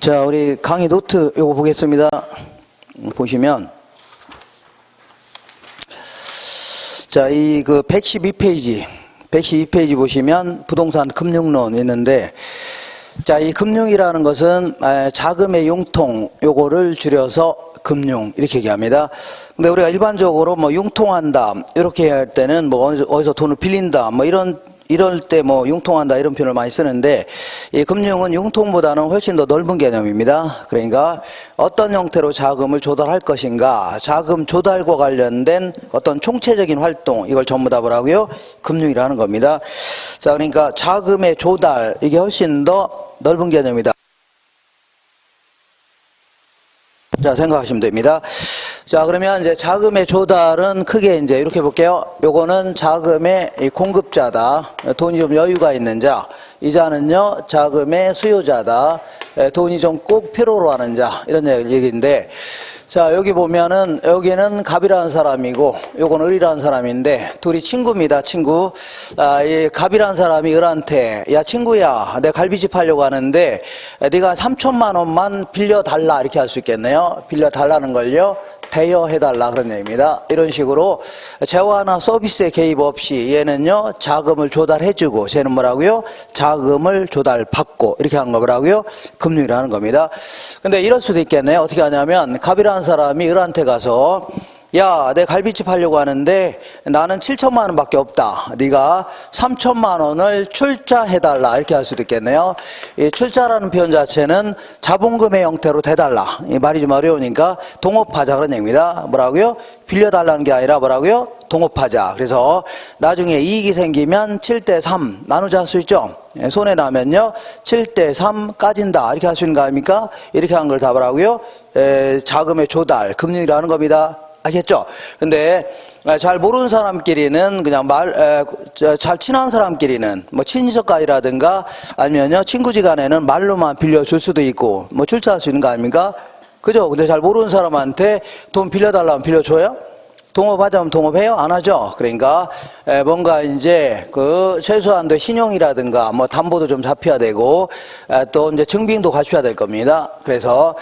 자, 우리 강의 노트 요거 보겠습니다. 보시면, 자, 이 그 112페이지 보시면 부동산 금융론 있는데, 자, 이 금융이라는 것은 자금의 융통 요거를 줄여서 금융 이렇게 얘기합니다. 근데 우리가 일반적으로 뭐 융통한다 이렇게 할 때는 뭐 어디서 돈을 빌린다 뭐 이럴 때 뭐 융통한다 이런 표현을 많이 쓰는데, 이 금융은 융통보다는 훨씬 더 넓은 개념입니다. 그러니까 어떤 형태로 자금을 조달할 것인가, 자금 조달과 관련된 어떤 총체적인 활동, 이걸 전부 다 뭐라고요? 금융이라는 겁니다. 자, 그러니까 자금의 조달, 이게 훨씬 더 넓은 개념이다. 자, 생각하시면 됩니다. 자, 그러면 이제 자금의 조달은 크게 이제 이렇게 볼게요. 요거는 자금의 공급자다. 돈이 좀 여유가 있는 자. 이 자는요, 자금의 수요자다. 돈이 좀 꼭 필요로 하는 자. 이런 얘기인데, 자, 여기 보면은, 여기는 갑이라는 사람이고, 요건 을이라는 사람인데, 둘이 친구입니다, 친구. 이 갑이라는 사람이 을한테, 야, 친구야, 내 갈비집 하려고 하는데, 네가 3천만 원만 빌려달라, 이렇게 할 수 있겠네요. 빌려달라는 걸요, 대여해달라, 그런 얘기입니다. 이런 식으로, 재화나 서비스에 개입 없이, 얘는요, 자금을 조달해주고, 쟤는 뭐라고요? 자금을 조달받고, 이렇게 한 거 뭐라고요? 금융이라는 겁니다. 근데 이럴 수도 있겠네요. 어떻게 하냐면, 갑이라는 사람이 을한테 가서, 야, 내 갈비집 하려고 하는데 나는 7천만 원밖에 없다. 네가 3천만 원을 출자해달라. 이렇게 할 수도 있겠네요. 이 출자라는 표현 자체는 자본금의 형태로 대달라. 이 말이 좀 어려우니까 동업하자 그런 얘기입니다. 뭐라고요? 빌려달라는 게 아니라 뭐라고요? 동업하자. 그래서 나중에 이익이 생기면 7대3 나누자 할 수 있죠. 손해 나면요 7대3 까진다. 이렇게 할 수 있는 거 아닙니까? 이렇게 한 걸 다 뭐라고요? 자금의 조달, 금융이라는 겁니다. 알겠죠? 근데 잘 모르는 사람끼리는 그냥 잘 친한 사람끼리는 뭐 친인척간이라든가 아니면요 친구지간에는 말로만 빌려줄 수도 있고 뭐 출자할 수 있는 거 아닙니까? 그죠? 근데 잘 모르는 사람한테 돈 빌려달라면 빌려줘요? 동업하자면 동업해요? 안 하죠? 그러니까 뭔가 이제 그 최소한도 신용이라든가 뭐 담보도 좀 잡혀야 되고 또 이제 증빙도 갖춰야 될 겁니다. 그래서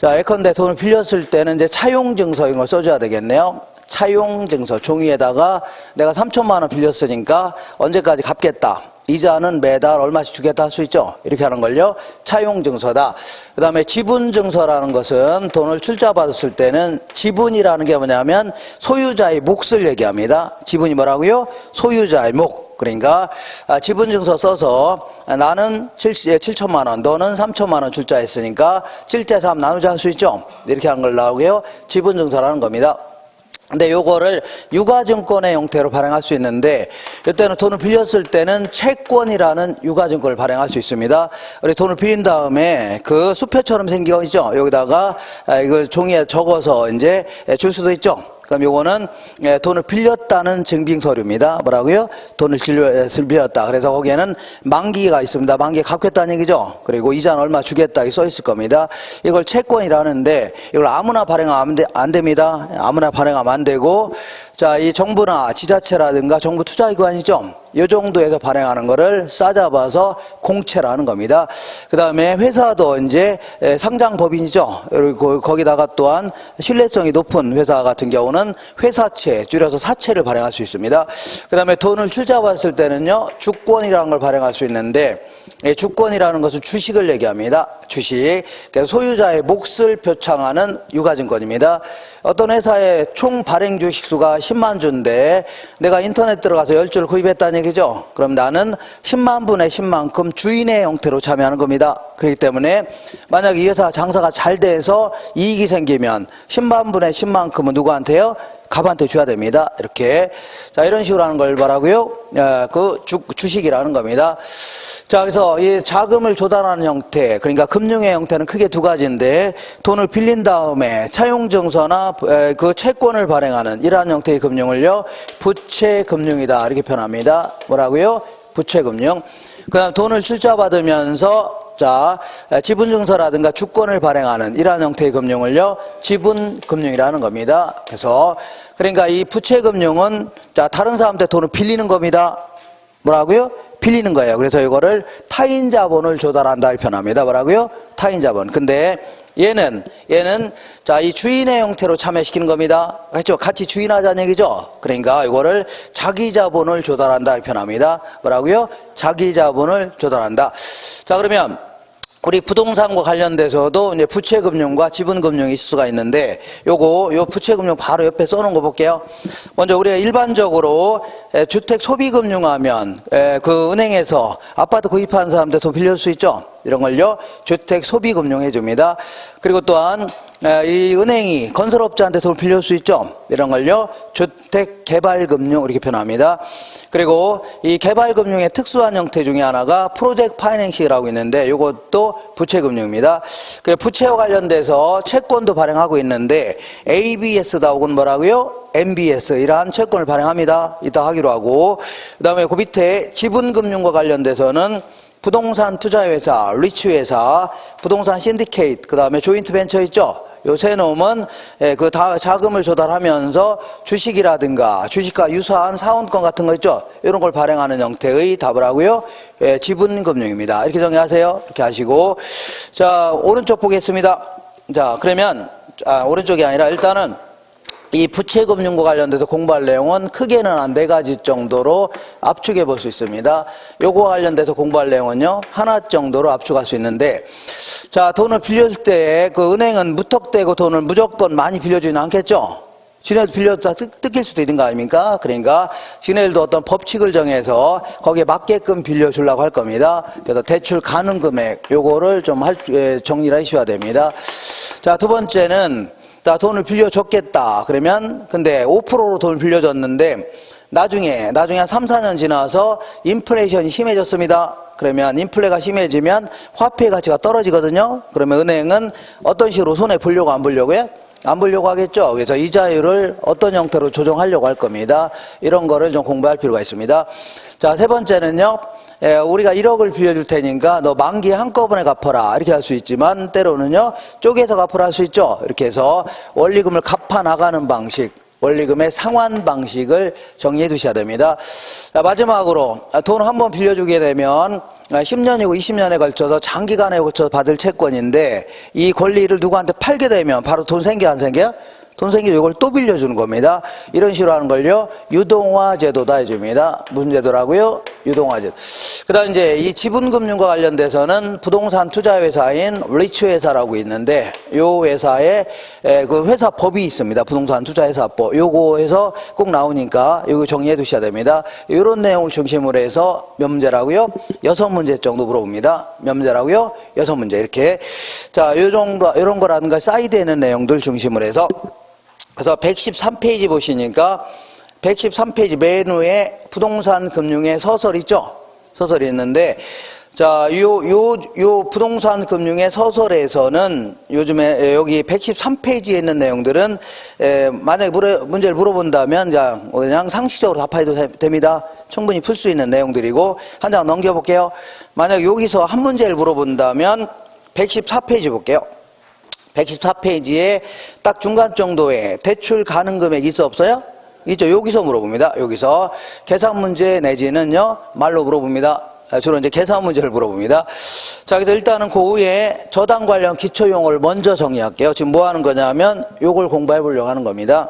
자, 예컨대 돈을 빌렸을 때는 이제 차용증서 이런 걸 써줘야 되겠네요. 차용증서 종이에다가 내가 3천만 원 빌렸으니까 언제까지 갚겠다. 이자는 매달 얼마씩 주겠다 할 수 있죠. 이렇게 하는 걸요. 차용증서다. 그 다음에 지분증서라는 것은 돈을 출자받았을 때는 지분이라는 게 뭐냐면 소유자의 몫을 얘기합니다. 지분이 뭐라고요? 소유자의 몫. 그러니까 지분증서 써서 나는 7천만 원, 너는 3천만 원 출자했으니까 7대3 나누자 할 수 있죠. 이렇게 한 걸 나오고요. 지분증서라는 겁니다. 근데 요거를 유가증권의 형태로 발행할 수 있는데, 이때는 돈을 빌렸을 때는 채권이라는 유가증권을 발행할 수 있습니다. 우리 돈을 빌린 다음에 그 수표처럼 생긴 거 있죠? 여기다가 이거 종이에 적어서 이제 줄 수도 있죠? 그럼 요거는 돈을 빌렸다는 증빙서류입니다. 뭐라고요? 돈을 빌렸다. 그래서 거기에는 만기가 있습니다. 만기에 갚겠다는 얘기죠. 그리고 이자는 얼마 주겠다. 이게 써 있을 겁니다. 이걸 채권이라는데 이걸 아무나 발행하면 안 됩니다. 아무나 발행하면 안 되고, 자, 이 정부나 지자체라든가 정부 투자기관이죠. 이 정도에서 발행하는 거를 싸잡아서 공채라는 겁니다. 그 다음에 회사도 이제 상장법인이죠. 그리고 거기다가 또한 신뢰성이 높은 회사 같은 경우는 회사채, 줄여서 사채를 발행할 수 있습니다. 그 다음에 돈을 출자받았을 때는요, 주권이라는 걸 발행할 수 있는데, 주권이라는 것은 주식을 얘기합니다. 주식. 그래서 소유자의 몫을 표창하는 유가증권입니다. 어떤 회사의 총 발행 주식수가 10만 주인데 내가 인터넷 들어가서 10주를 구입했다는 얘기죠. 그럼 나는 10만 분의 10만큼 주인의 형태로 참여하는 겁니다. 그렇기 때문에 만약 이 회사 장사가 잘 돼서 이익이 생기면 10만 분의 10만큼은 누구한테요? 갑한테 줘야 됩니다. 이렇게. 자, 이런 식으로 하는 걸 말하고요. 주식이라는 겁니다. 자, 그래서 이 자금을 조달하는 형태, 그러니까 금융의 형태는 크게 두 가지인데, 돈을 빌린 다음에 차용증서나 그 채권을 발행하는 이러한 형태의 금융을요, 부채금융이다. 이렇게 표현합니다. 뭐라고요? 부채금융. 그 다음 돈을 출자받으면서 자, 지분증서라든가 주권을 발행하는 이러한 형태의 금융을요, 지분금융이라는 겁니다. 그래서 그러니까 이 부채금융은 자, 다른 사람한테 돈을 빌리는 겁니다. 뭐라고요? 빌리는 거예요. 그래서 이거를 타인 자본을 조달한다 이렇게 표현합니다. 뭐라고요? 타인 자본. 근데 얘는 자, 이 주인의 형태로 참여시키는 겁니다. 그렇죠? 같이 주인하자는 얘기죠. 그러니까 이거를 자기 자본을 조달한다 이렇게 표현합니다. 뭐라고요? 자기 자본을 조달한다. 자, 그러면 우리 부동산과 관련돼서도 이제 부채금융과 지분금융이 있을 수가 있는데 요 부채금융 바로 옆에 써놓은 거 볼게요. 먼저 우리가 일반적으로 주택 소비금융하면 그 은행에서 아파트 구입하는 사람들 돈 빌릴 수 있죠. 이런 걸요 주택 소비금융 해줍니다. 그리고 또한 이 은행이 건설업자한테 돈 빌릴 수 있죠. 이런 걸요 주택개발금융 이렇게 표현합니다. 그리고 이 개발금융의 특수한 형태 중에 하나가 프로젝트 파이낸싱이라고 있는데 이것도 부채금융입니다. 부채와 관련돼서 채권도 발행하고 있는데 ABS다 혹은 뭐라고요? MBS 이러한 채권을 발행합니다. 이따 하기로 하고, 그 다음에 그 밑에 지분금융과 관련돼서는 부동산 투자회사, 리츠회사, 부동산 신디케이트, 그 다음에 조인트 벤처 있죠? 요 세 놈은 그 자금을 조달하면서 주식이라든가 주식과 유사한 사원권 같은 거 있죠? 이런 걸 발행하는 형태의 답을 하고요. 지분금융입니다. 이렇게 정리하세요. 이렇게 하시고. 자, 오른쪽 보겠습니다. 자, 그러면, 오른쪽이 아니라 일단은 이 부채금융과 관련돼서 공부할 내용은 크게는 한 4가지 정도로 압축해 볼 수 있습니다. 요거와 관련돼서 공부할 내용은요, 하나 정도로 압축할 수 있는데, 자, 돈을 빌려줄 때 그 은행은 무턱대고 돈을 무조건 많이 빌려주지는 않겠죠? 지네들도 빌려줬다 뜯길 수도 있는 거 아닙니까? 그러니까 지네들도 어떤 법칙을 정해서 거기에 맞게끔 빌려주려고 할 겁니다. 그래서 대출 가능 금액, 요거를 좀 정리를 하셔야 됩니다. 자, 두 번째는 자, 돈을 빌려줬겠다. 그러면, 근데 5%로 돈을 빌려줬는데, 나중에 한 3, 4년 지나서 인플레이션이 심해졌습니다. 그러면 인플레가 심해지면 화폐 가치가 떨어지거든요. 그러면 은행은 어떤 식으로 손해 보려고 안 보려고요? 안 보려고 하겠죠. 그래서 이자율을 어떤 형태로 조정하려고 할 겁니다. 이런 거를 좀 공부할 필요가 있습니다. 자, 세 번째는요. 우리가 1억을 빌려줄 테니까 너 만기에 한꺼번에 갚아라 이렇게 할 수 있지만 때로는요 쪼개서 갚으라 할 수 있죠. 이렇게 해서 원리금을 갚아 나가는 방식, 원리금의 상환 방식을 정리해 두셔야 됩니다. 자, 마지막으로 돈 한 번 빌려주게 되면 10년이고 20년에 걸쳐서 장기간에 걸쳐서 받을 채권인데 이 권리를 누구한테 팔게 되면 바로 돈 생겨 안 생겨요? 돈 생기면 이걸 또 빌려주는 겁니다. 이런 식으로 하는 걸요 유동화 제도다 해줍니다. 무슨 제도라고요? 유동화 제도. 그 다음 이제 이 지분금융과 관련돼서는 부동산 투자회사인 리츠회사라고 있는데 요 회사에 그 회사 법이 있습니다. 부동산 투자회사법. 요거에서 꼭 나오니까 요거 정리해 두셔야 됩니다. 요런 내용을 중심으로 해서 몇 문제라고요? 6문제 정도 물어봅니다. 몇 문제라고요? 6문제 이렇게. 자, 요 정도 요런 거라든가 사이드에 있는 내용들 중심으로 해서 그래서 113페이지 보시니까 113페이지 맨 위에 부동산 금융의 서설 있죠? 서설이 있는데 자, 요 부동산 금융의 서설에서는 요즘에 여기 113페이지에 있는 내용들은 만약에 문제를 물어본다면 그냥 상식적으로 답해도 됩니다. 충분히 풀 수 있는 내용들이고 한 장 넘겨볼게요. 만약 여기서 한 문제를 물어본다면 114페이지 볼게요. 114페이지에 딱 중간 정도에 대출 가능 금액이 있어 없어요? 있죠. 여기서 물어봅니다. 여기서 계산 문제 내지는요 말로 물어봅니다. 주로 이제 계산 문제를 물어봅니다. 자, 그래서 일단은 그 후에 저당 관련 기초 용어를 먼저 정리할게요. 지금 뭐 하는 거냐면 요걸 공부해 보려고 하는 겁니다.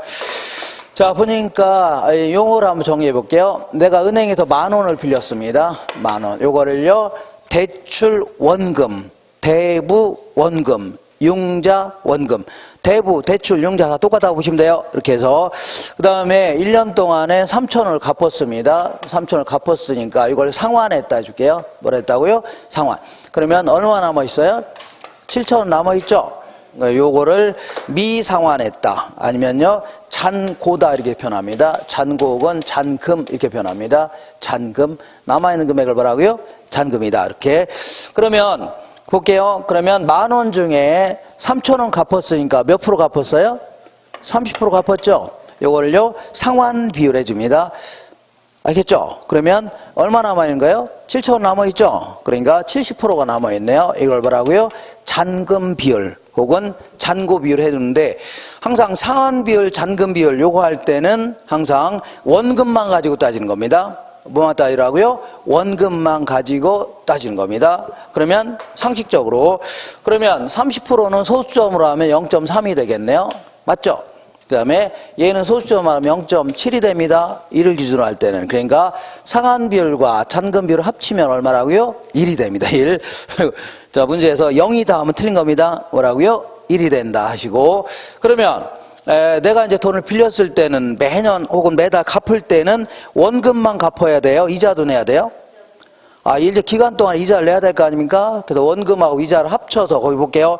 자, 보니까 용어를 한번 정리해 볼게요. 내가 은행에서 10,000원을 빌렸습니다. 10,000원. 요거를요 대출 원금, 대부 원금, 융자 원금, 대부, 대출, 융자 다 똑같다고 보시면 돼요. 이렇게 해서 그 다음에 1년 동안에 3,000원을 갚았습니다. 3,000원을 갚았으니까 이걸 상환했다 해줄게요. 뭐라 했다고요? 상환. 그러면 얼마 남아있어요? 7,000원 남아있죠? 요거를 미상환했다. 아니면요 잔고다 이렇게 표현합니다. 잔고 혹은 잔금 이렇게 표현합니다. 잔금. 남아있는 금액을 뭐라고요? 잔금이다. 이렇게. 그러면 볼게요. 그러면 10,000원 중에 3,000원 갚았으니까 몇 프로 갚았어요? 30% 갚았죠? 요거를요 상환 비율 해줍니다. 알겠죠? 그러면 얼마 남아있는가요? 7,000원 남아있죠? 그러니까 70%가 남아있네요. 이걸 뭐라고요? 잔금 비율 혹은 잔고 비율 해주는데 항상 상환 비율, 잔금 비율 요거 할 때는 항상 원금만 가지고 따지는 겁니다. 뭐만 따지라고요? 원금만 가지고 따지는 겁니다. 그러면 상식적으로 그러면 30%는 소수점으로 하면 0.3이 되겠네요. 맞죠? 그 다음에 얘는 소수점으로 하면 0.7이 됩니다. 1을 기준으로 할 때는. 그러니까 상한 비율과 잔금 비율을 합치면 얼마라고요? 1이 됩니다. 1. 자, 문제에서 0이 닿으면 틀린 겁니다. 뭐라고요? 1이 된다 하시고. 그러면 내가 이제 돈을 빌렸을 때는 매년 혹은 매달 갚을 때는 원금만 갚아야 돼요? 이자도 내야 돼요? 이제 기간 동안 이자를 내야 될 거 아닙니까? 그래서 원금하고 이자를 합쳐서 거기 볼게요.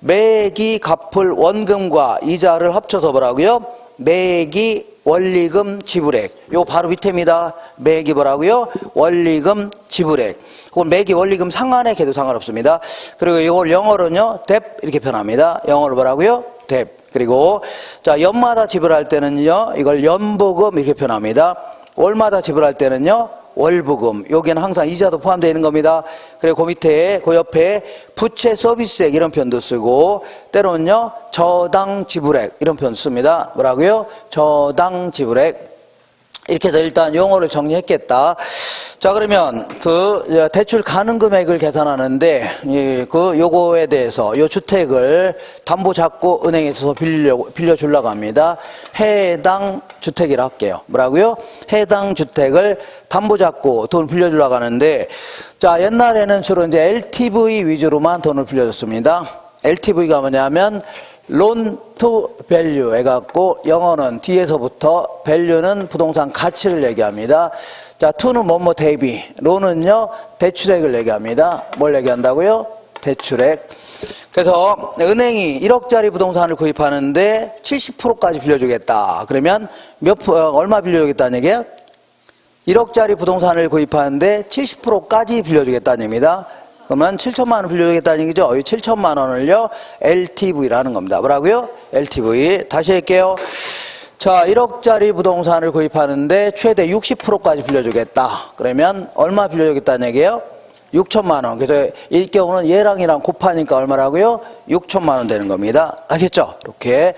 매기 갚을 원금과 이자를 합쳐서 뭐라고요? 매기 원리금 지불액. 요거 바로 밑에입니다. 매기 뭐라고요? 원리금 지불액. 혹은 매기 원리금 상한액 해도 상관없습니다. 그리고 이걸 영어로는요, 뎁 이렇게 표현합니다. 영어로 뭐라고요? 뎁. 그리고 자, 연마다 지불할 때는요, 이걸 연부금 이렇게 표현합니다. 월마다 지불할 때는요, 월부금. 여기는 항상 이자도 포함되어 있는 겁니다. 그리고 그 밑에, 그 옆에 부채 서비스액 이런 표현도 쓰고, 때로는요, 저당 지불액 이런 표현 씁니다. 뭐라고요? 저당 지불액. 이렇게 해서 일단 용어를 정리했겠다. 자, 그러면 그 대출 가능 금액을 계산하는데 요거에 대해서 요 주택을 담보 잡고 은행에서 빌려주려고 합니다. 해당 주택이라 할게요. 뭐라고요? 해당 주택을 담보 잡고 돈을 빌려주려고 하는데, 자, 옛날에는 주로 이제 LTV 위주로만 돈을 빌려줬습니다. LTV가 뭐냐면 loan to value 해갖고 영어는 뒤에서부터 value는 부동산 가치를 얘기합니다. 자, to는 뭐뭐 대비, loan은요 대출액을 얘기합니다. 뭘 얘기한다고요? 대출액. 그래서 은행이 1억짜리 부동산을 구입하는데 70%까지 빌려주겠다. 그러면 얼마 빌려주겠다는 얘기예요? 1억짜리 부동산을 구입하는데 70%까지 빌려주겠다는 얘기입니다. 그러면 7천만 원 빌려주겠다는 얘기죠. 7천만 원을요 LTV라는 겁니다. 뭐라고요? LTV. 다시 할게요. 자, 1억짜리 부동산을 구입하는데 최대 60%까지 빌려주겠다. 그러면 얼마 빌려주겠다는 얘기예요? 6천만 원. 그래서 이 경우는 얘랑이랑 곱하니까 얼마라고요? 6천만 원 되는 겁니다. 알겠죠? 이렇게.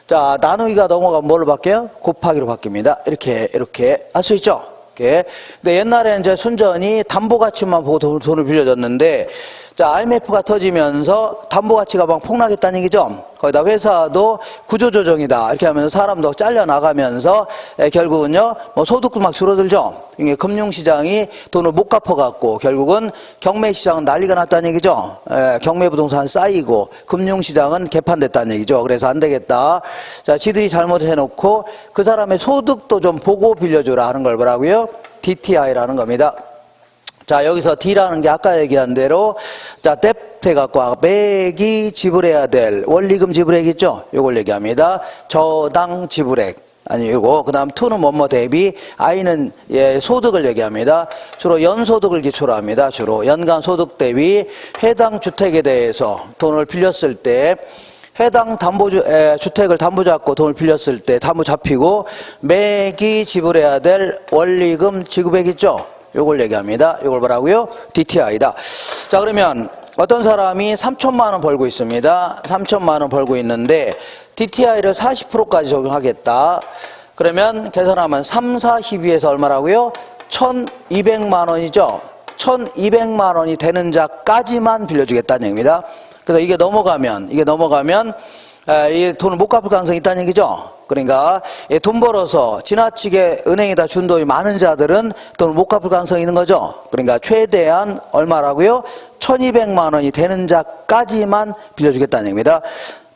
자, 나누기가 넘어가면 뭘로 바뀌어요? 곱하기로 바뀝니다. 이렇게 할 수 있죠? 이렇게. 근데 옛날에 이제 순전히 담보 가치만 보고 돈을 빌려줬는데, 자, IMF가 터지면서 담보 가치가 막 폭락했다는 얘기죠. 거기다 회사도 구조조정이다 이렇게 하면서 사람도 잘려 나가면서 결국은요 뭐 소득도 막 줄어들죠. 금융시장이 돈을 못 갚아갖고 결국은 경매시장은 난리가 났다는 얘기죠. 경매부동산 쌓이고 금융시장은 개판됐다는 얘기죠. 그래서 안 되겠다. 자, 지들이 잘못해놓고 그 사람의 소득도 좀 보고 빌려주라 하는 걸 뭐라고요? DTI라는 겁니다. 자, 여기서 D라는 게 아까 얘기한 대로, 자, 뎁트 해갖고, 매기 지불해야 될 원리금 지불액 있죠? 요걸 얘기합니다. 저당 지불액. 아니, 요거. 그 다음, to는 뭐뭐 대비, I는 소득을 얘기합니다. 주로 연소득을 기초로 합니다. 주로. 연간 소득 대비 해당 주택에 대해서 돈을 빌렸을 때, 해당 주택을 담보 잡고 돈을 빌렸을 때 담보 잡히고, 매기 지불해야 될 원리금 지급액 있죠? 요걸 얘기합니다. 요걸 뭐라고요? DTI다. 자, 그러면 어떤 사람이 3천만 원 벌고 있습니다. 3천만 원 벌고 있는데 DTI를 40%까지 적용하겠다. 그러면 계산하면 3, 4, 12에서 얼마라고요? 1,200만 원이죠. 1,200만 원이 되는 자까지만 빌려주겠다는 얘기입니다. 그래서 이게 넘어가면 이 돈을 못 갚을 가능성이 있다는 얘기죠. 그러니까 돈 벌어서 지나치게 은행에다 준 돈이 많은 자들은 돈을 못 갚을 가능성이 있는 거죠. 그러니까 최대한 얼마라고요? 1,200만 원이 되는 자까지만 빌려주겠다는 얘기입니다.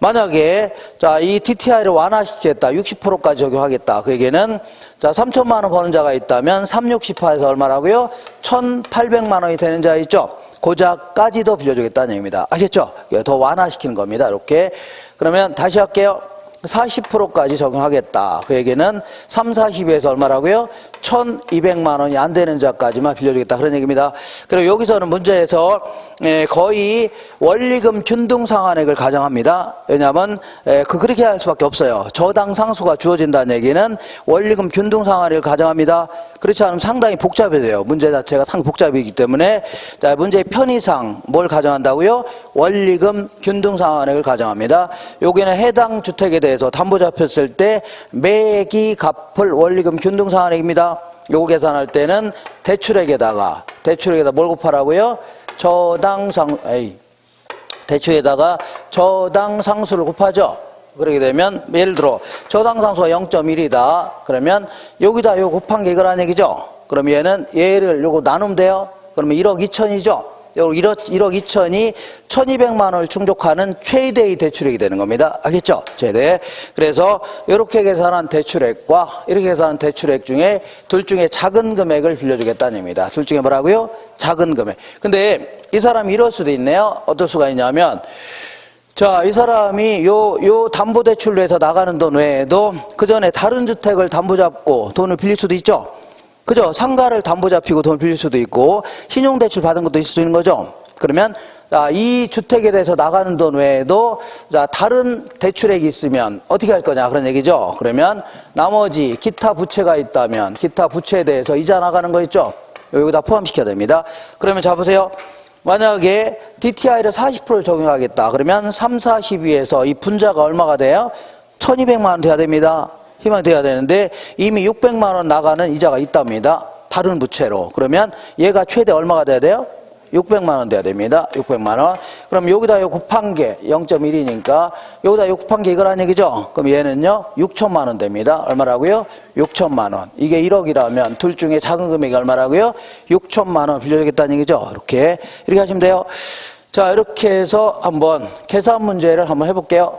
만약에 자, 이 DTI를 완화시키겠다. 60%까지 적용하겠다. 그 얘기는 자, 3천만 원 버는 자가 있다면 3, 60%에서 얼마라고요? 1,800만 원이 되는 자 있죠. 고자까지도 빌려주겠다는 얘기입니다. 아시겠죠? 더 완화시키는 겁니다. 이렇게. 그러면 다시 할게요. 40%까지 적용하겠다. 그 얘기는 3, 40에서 얼마라고요? 1,200만 원이 안 되는 자까지만 빌려주겠다. 그런 얘기입니다. 그리고 여기서는 문제에서 거의 원리금 균등 상환액을 가정합니다. 왜냐하면 그렇게 할 수밖에 없어요. 저당 상수가 주어진다는 얘기는 원리금 균등 상환액을 가정합니다. 그렇지 않으면 상당히 복잡해져요. 문제 자체가 상당히 복잡이기 때문에. 자, 문제의 편의상 뭘 가정한다고요? 원리금 균등 상환액을 가정합니다. 여기는 해당 주택에 대해서 담보 잡혔을 때 매기 갚을 원리금 균등 상환액입니다. 요거 계산할 때는 대출액에다가 뭘 곱하라고요? 대출에다가 저당상수를 곱하죠. 그러게 되면 예를 들어 저당상수가 0.1이다. 그러면 여기다 요 곱한 게 이거란 얘기죠. 그럼 얘를 요거 나누면 돼요. 그러면 1억 2천이죠. 1억 2천이 1200만 원을 충족하는 최대의 대출액이 되는 겁니다. 알겠죠? 최대. 그래서 이렇게 계산한 대출액과 이렇게 계산한 대출액 중에 둘 중에 작은 금액을 빌려주겠다는 얘기입니다. 둘 중에 뭐라고요? 작은 금액. 근데 이 사람이 이럴 수도 있네요. 어떨 수가 있냐면 자, 이 사람이 요 담보대출로 해서 나가는 돈 외에도 그 전에 다른 주택을 담보 잡고 돈을 빌릴 수도 있죠. 그죠? 상가를 담보 잡히고 돈을 빌릴 수도 있고 신용대출 받은 것도 있을 수 있는 거죠. 그러면 이 주택에 대해서 나가는 돈 외에도 다른 대출액이 있으면 어떻게 할 거냐 그런 얘기죠. 그러면 나머지 기타 부채가 있다면 기타 부채에 대해서 이자 나가는 거 있죠. 여기다 포함시켜야 됩니다. 그러면 자 보세요. 만약에 DTI를 40%를 적용하겠다. 그러면 3, 42에서 이 분자가 얼마가 돼요? 1200만 원 돼야 됩니다. 희망이 돼야 되는데 이미 600만 원 나가는 이자가 있답니다. 다른 부채로. 그러면 얘가 최대 얼마가 돼야 돼요? 600만 원 돼야 됩니다. 600만 원. 그럼 여기다 요 곱한 게 0.1이니까 여기다 요 곱한 게 이거란 얘기죠. 그럼 얘는요 6천만 원 됩니다. 얼마라고요? 6천만 원. 이게 1억이라면 둘 중에 작은 금액이 얼마라고요? 6천만 원 빌려주겠다는 얘기죠. 이렇게 하시면 돼요. 자, 이렇게 해서 한번 계산 문제를 한번 해볼게요.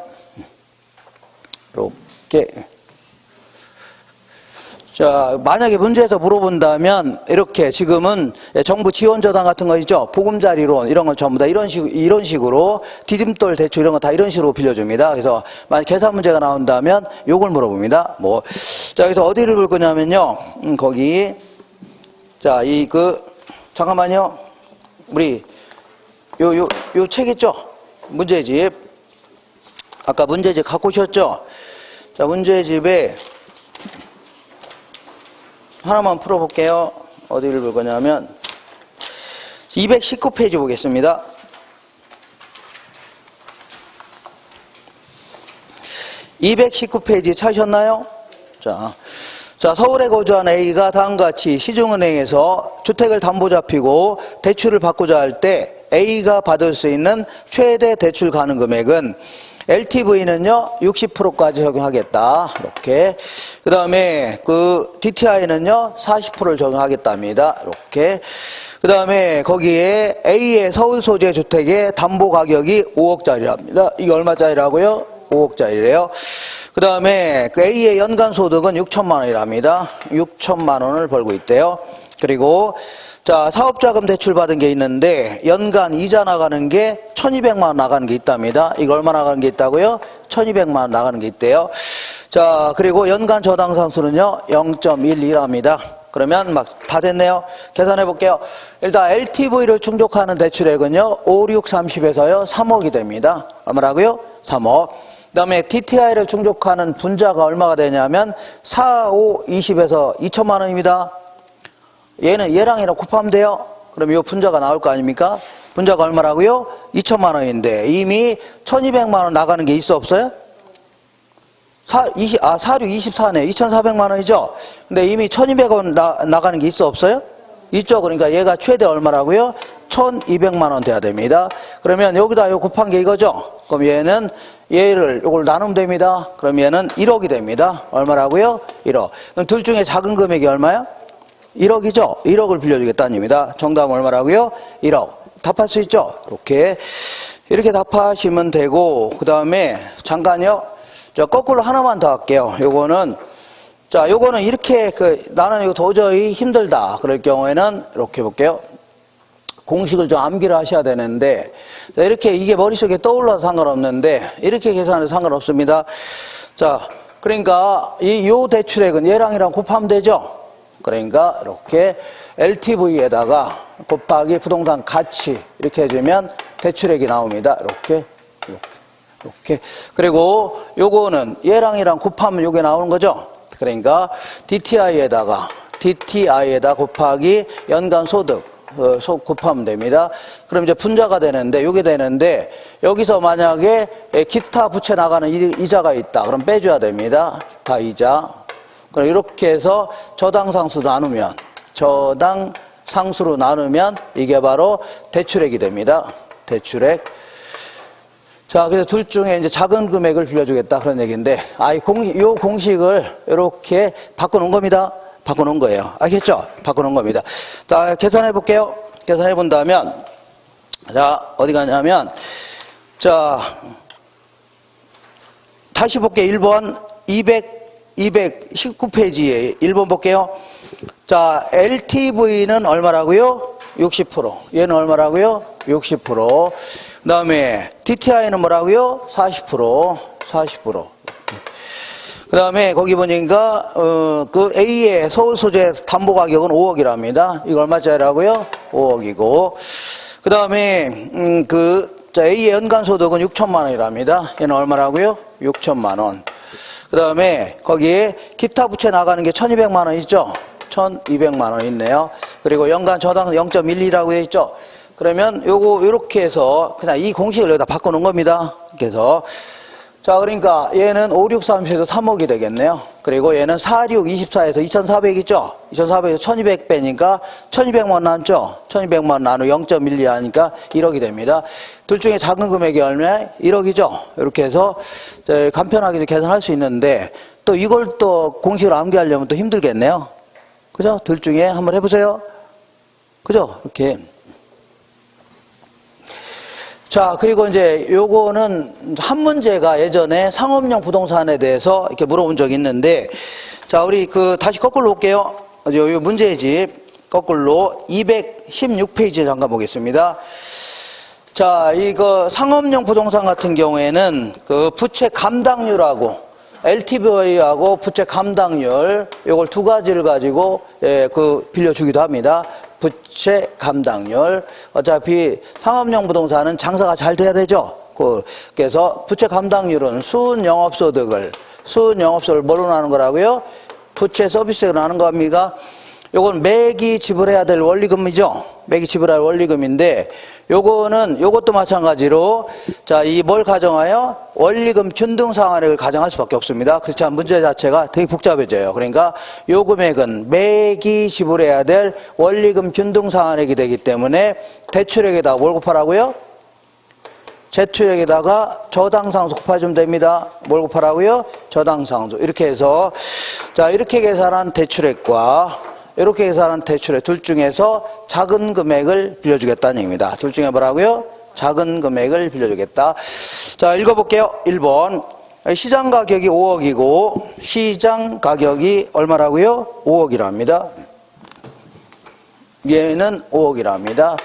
이렇게. 자, 만약에 문제에서 물어본다면 이렇게 지금은 정부 지원저당 같은 거 있죠. 보금자리론 이런 걸 전부 다 이런 식으로 디딤돌 대출 이런 거 다 이런 식으로 빌려줍니다. 그래서 만약 계산 문제가 나온다면 요걸 물어봅니다. 자, 여기서 어디를 볼 거냐면요. 거기 자, 잠깐만요. 우리 요 책 있죠. 문제집. 아까 문제집 갖고 오셨죠. 자, 문제집에 하나만 풀어볼게요. 어디를 볼 거냐면 219페이지 보겠습니다. 219페이지 찾으셨나요? 자, 서울에 거주하는 A가 다음과 같이 시중은행에서 주택을 담보 잡히고 대출을 받고자 할 때 A가 받을 수 있는 최대 대출 가능 금액은 LTV는요 60%까지 적용하겠다. 이렇게. 그 다음에 DTI는요 40%를 적용하겠답니다. 이렇게. 그 다음에 거기에 A의 서울 소재 주택의 담보 가격이 5억짜리랍니다. 이게 얼마짜리라고요? 5억짜리래요. 그 다음에 A의 연간 소득은 6천만 원이랍니다. 6천만 원을 벌고 있대요. 그리고 자, 사업자금 대출 받은 게 있는데 연간 이자 나가는 게 1200만 원 나가는 게 있답니다. 이거 얼마 나가는 게 있다고요? 1200만 원 나가는 게 있대요. 자, 그리고 연간 저당상수는요 0.12랍니다. 그러면 막 다 됐네요. 계산해 볼게요. 일단 LTV를 충족하는 대출액은요 5, 6, 30에서요 3억이 됩니다. 얼마라고요? 3억. 그 다음에 DTI를 충족하는 분자가 얼마가 되냐면 4, 5, 20에서 2천만 원입니다. 얘랑 곱하면 돼요. 그럼 이 분자가 나올 거 아닙니까? 분자가 얼마라고요? 2천만 원인데 이미 1200만 원 나가는 게 있어 없어요? 4, 6, 24네. 2400만 원이죠? 근데 이미 1200원 나가는 게 있어 없어요? 있죠. 그러니까 얘가 최대 얼마라고요? 1200만 원 돼야 됩니다. 그러면 여기다 요 곱한 게 이거죠? 그럼 요걸 나누면 됩니다. 그럼 얘는 1억이 됩니다. 얼마라고요? 1억. 그럼 둘 중에 작은 금액이 얼마요? 1억이죠? 1억을 빌려주겠다는 얘기입니다. 정답은 얼마라고요? 1억. 답할 수 있죠? 이렇게 답하시면 되고, 그 다음에, 잠깐요. 자, 거꾸로 하나만 더 할게요. 요거는 이렇게, 나는 이거 도저히 힘들다. 그럴 경우에는, 이렇게 볼게요. 공식을 좀 암기를 하셔야 되는데, 자, 이렇게 이게 머릿속에 떠올라도 상관없는데, 이렇게 계산해도 상관없습니다. 자, 그러니까, 요 대출액은 얘랑 곱하면 되죠? 그러니까 이렇게 LTV에다가 곱하기 부동산 가치 이렇게 해주면 대출액이 나옵니다. 이렇게. 그리고 요거는 얘랑 곱하면 요게 나오는 거죠. 그러니까 DTI에다 곱하기 연간 소득 곱하면 됩니다. 그럼 이제 분자가 되는데 요게 되는데 여기서 만약에 기타 부채 나가는 이자가 있다. 그럼 빼줘야 됩니다. 기타 이자. 그럼 이렇게 해서 저당상수 나누면, 저당상수로 나누면 이게 바로 대출액이 됩니다. 대출액. 자, 그래서 둘 중에 이제 작은 금액을 빌려주겠다 그런 얘기인데, 요 공식을 이렇게 바꿔놓은 겁니다. 바꿔놓은 거예요. 알겠죠? 바꿔놓은 겁니다. 자, 계산해 볼게요. 계산해 본다면, 자, 어디 가냐면, 자, 다시 볼게요. 1번, 219페이지에 1번 볼게요. 자, LTV는 얼마라고요? 60%. 얘는 얼마라고요? 60%. 그 다음에 DTI는 뭐라고요? 40%. 40%. 그 다음에 거기 보니까 그 A의 서울 소재 담보 가격은 5억이랍니다. 이거 얼마짜리라고요? 5억이고. 그 다음에 자, A의 연간 소득은 6천만 원이랍니다. 얘는 얼마라고요? 6천만 원. 그 다음에 거기에 기타 부채 나가는 게 1200만 원 있죠? 1200만 원 있네요. 그리고 연간 저당 0.12라고 해 있죠? 그러면 요렇게 해서 그냥 이 공식을 여기다 바꿔놓은 겁니다. 그래서 자, 그러니까 얘는 5, 6, 30에서 3억이 되겠네요. 그리고 얘는 4, 6, 24에서 2400 있죠? 2400에서 1200 빼니까 1200만 원 나왔죠? 1200만 원 나누 0.12 하니까 1억이 됩니다. 둘 중에 작은 금액이 얼마야? 1억이죠? 이렇게 해서 간편하게 계산할 수 있는데 또 이걸 또 공식으로 암기하려면 또 힘들겠네요. 그죠? 둘 중에 한번 해보세요. 그죠? 이렇게. 자, 그리고 이제 요거는 한 문제가 예전에 상업용 부동산에 대해서 이렇게 물어본 적이 있는데, 자, 우리 다시 거꾸로 볼게요. 요 문제집 거꾸로 216페이지에 잠깐 보겠습니다. 자, 이거 상업용 부동산 같은 경우에는 그 부채 감당률하고 LTV하고 부채 감당률 요걸 두 가지를 가지고 빌려주기도 합니다. 부채 감당률. 어차피 상업용 부동산은 장사가 잘 돼야 되죠. 그래서 부채 감당률은 순 영업소득을 뭘로 나누는 거라고요? 부채 서비스로 나누는 겁니다. 요건 매기 지불해야 될 원리금이죠. 매기 지불할 원리금인데 요것도 마찬가지로 자, 이 뭘 가정하여 원리금 균등 상환액을 가정할 수밖에 없습니다. 그렇지만 문제 자체가 되게 복잡해져요. 그러니까 요 금액은 매기 지불해야 될 원리금 균등 상환액이 되기 때문에 대출액에다가 뭘 곱하라고요? 대출액에다가 저당상수 곱해주면 됩니다. 뭘 곱하라고요? 저당상수. 이렇게 해서 자, 이렇게 계산한 대출액과 이렇게 계산한 대출액 둘 중에서 작은 금액을 빌려주겠다는 얘기입니다. 둘 중에 뭐라고요? 작은 금액을 빌려주겠다. 자, 읽어볼게요. 1번. 시장 가격이 5억이고 시장 가격이 얼마라고요? 5억이랍니다. 얘는 5억이랍니다.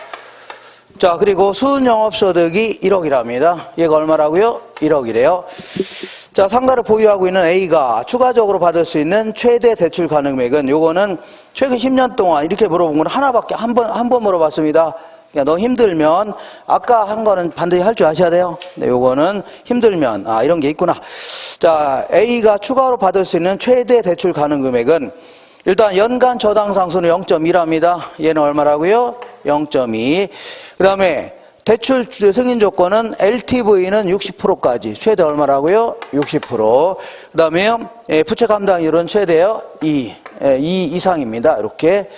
자, 그리고 순영업소득이 1억이랍니다. 얘가 얼마라고요? 1억이래요. 자, 상가를 보유하고 있는 A가 추가적으로 받을 수 있는 최대 대출 가능 금액은 요거는 최근 10년 동안 이렇게 물어본 건 하나밖에 한 번 물어봤습니다. 그러니까 너 힘들면 아까 한 거는 반드시 할 줄 아셔야 돼요. 네, 요거는 힘들면 이런 게 있구나. 자, A가 추가로 받을 수 있는 최대 대출 가능 금액은 일단 연간 저당 상수는 0.2랍니다. 얘는 얼마라고요? 0.2. 그 다음에 대출 승인 조건은 LTV는 60%까지. 최대 얼마라고요? 60%. 그 다음에 부채 감당률은 최대요? 2 이상입니다. 이렇게.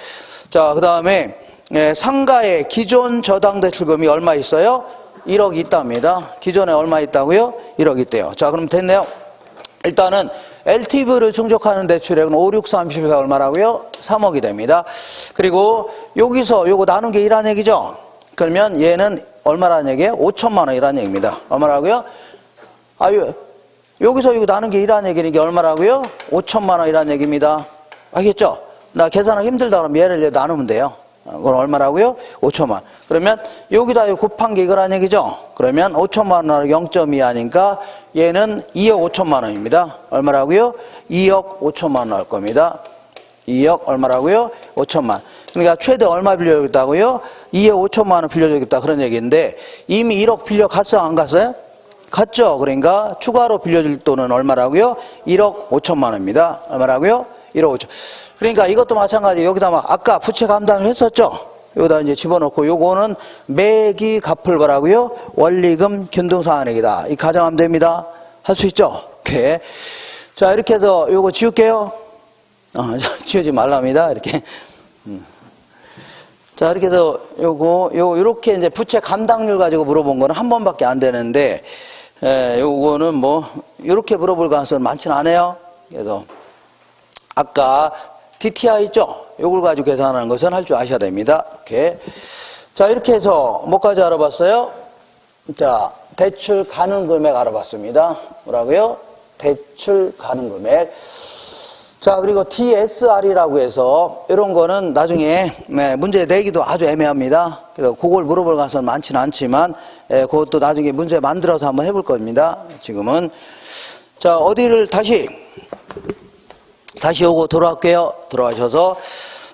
자, 그 다음에 상가의 기존 저당 대출금이 얼마 있어요? 1억이 있답니다. 기존에 얼마 있다고요? 1억 있대요. 자, 그럼 됐네요. 일단은 LTV를 충족하는 대출액은 5, 6, 30에서 얼마라고요? 3억이 됩니다. 그리고 여기서 요거 나눈 게 1한 얘기죠? 그러면 얘는 얼마라는 얘기예요? 5천만 원이라는 얘기입니다. 얼마라고요? 여기서 이거 나눈 게 1한 얘기는 이게 얼마라고요? 5천만 원이라는 얘기입니다. 알겠죠? 나 계산하기 힘들다 그러면 얘를 나누면 돼요. 그건 얼마라고요? 5천만. 그러면 여기다 곱한 게 이거란 얘기죠? 그러면 5천만 원하고 0.2 하니까 얘는 2억 5천만 원입니다. 얼마라고요? 2억 5천만 원 나올 겁니다. 2억 얼마라고요? 5천만. 그러니까 최대 얼마 빌려주겠다고요? 2억 5천만 원 빌려주겠다 그런 얘기인데 이미 1억 빌려 갔어요? 안 갔어요? 갔죠? 그러니까 추가로 빌려줄 돈은 얼마라고요? 1억 5천만 원입니다. 얼마라고요? 1억 5천. 그러니까 이것도 마찬가지 여기다 아까 부채 감당을 했었죠? 여기다 이제 집어넣고 요거는 매기 갚을 거라고요? 원리금 균등상환액이다. 이 가정하면 됩니다. 할 수 있죠? 오케이. 자, 이렇게 해서 요거 지울게요. 지우지 말랍니다. 이렇게. 자, 이렇게 해서 요렇게 이제 부채 감당률 가지고 물어본 거는 한 번밖에 안 되는데, 요거는 뭐, 요렇게 물어볼 가능성은 많지는 않아요. 그래서, 아까 DTI 있죠? 요걸 가지고 계산하는 것은 할 줄 아셔야 됩니다. 이렇게. 자, 이렇게 해서 뭐까지 알아봤어요? 자, 대출 가능 금액 알아봤습니다. 뭐라고요? 대출 가능 금액. 자, 그리고 DSR이라고 해서 이런 거는 나중에 문제 내기도 아주 애매합니다. 그래서 그걸 물어볼 가능성은 많지는 않지만 그것도 나중에 문제 만들어서 한번 해볼 겁니다. 지금은. 자, 어디를 다시 오고 돌아갈게요. 돌아가셔서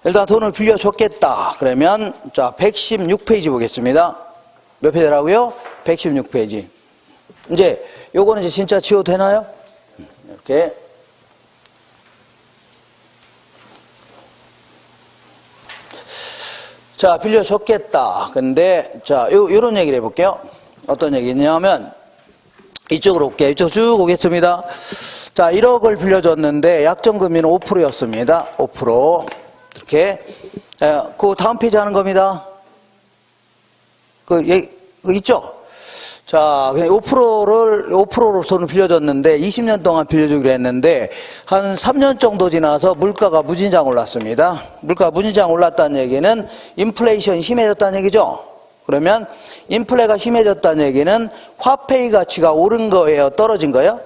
일단 돈을 빌려줬겠다. 그러면 자, 116페이지 보겠습니다. 몇 페이지라고요? 116페이지. 이제 요거는 이제 진짜 지워도 되나요? 이렇게. 자, 빌려줬겠다. 근데, 자, 요런 얘기를 해볼게요. 어떤 얘기냐면, 이쪽으로 올게요. 이쪽 쭉 오겠습니다. 자, 1억을 빌려줬는데, 약정금리는 5%였습니다. 5%. 이렇게. 그 다음 페이지 하는 겁니다. 그 있죠? 자, 5%로 돈을 빌려줬는데 20년 동안 빌려주기로 했는데 한 3년 정도 지나서 물가가 무진장 올랐습니다. 물가가 무진장 올랐다는 얘기는 인플레이션이 심해졌다는 얘기죠. 그러면 인플레가 심해졌다는 얘기는 화폐의 가치가 오른 거예요? 떨어진 거예요?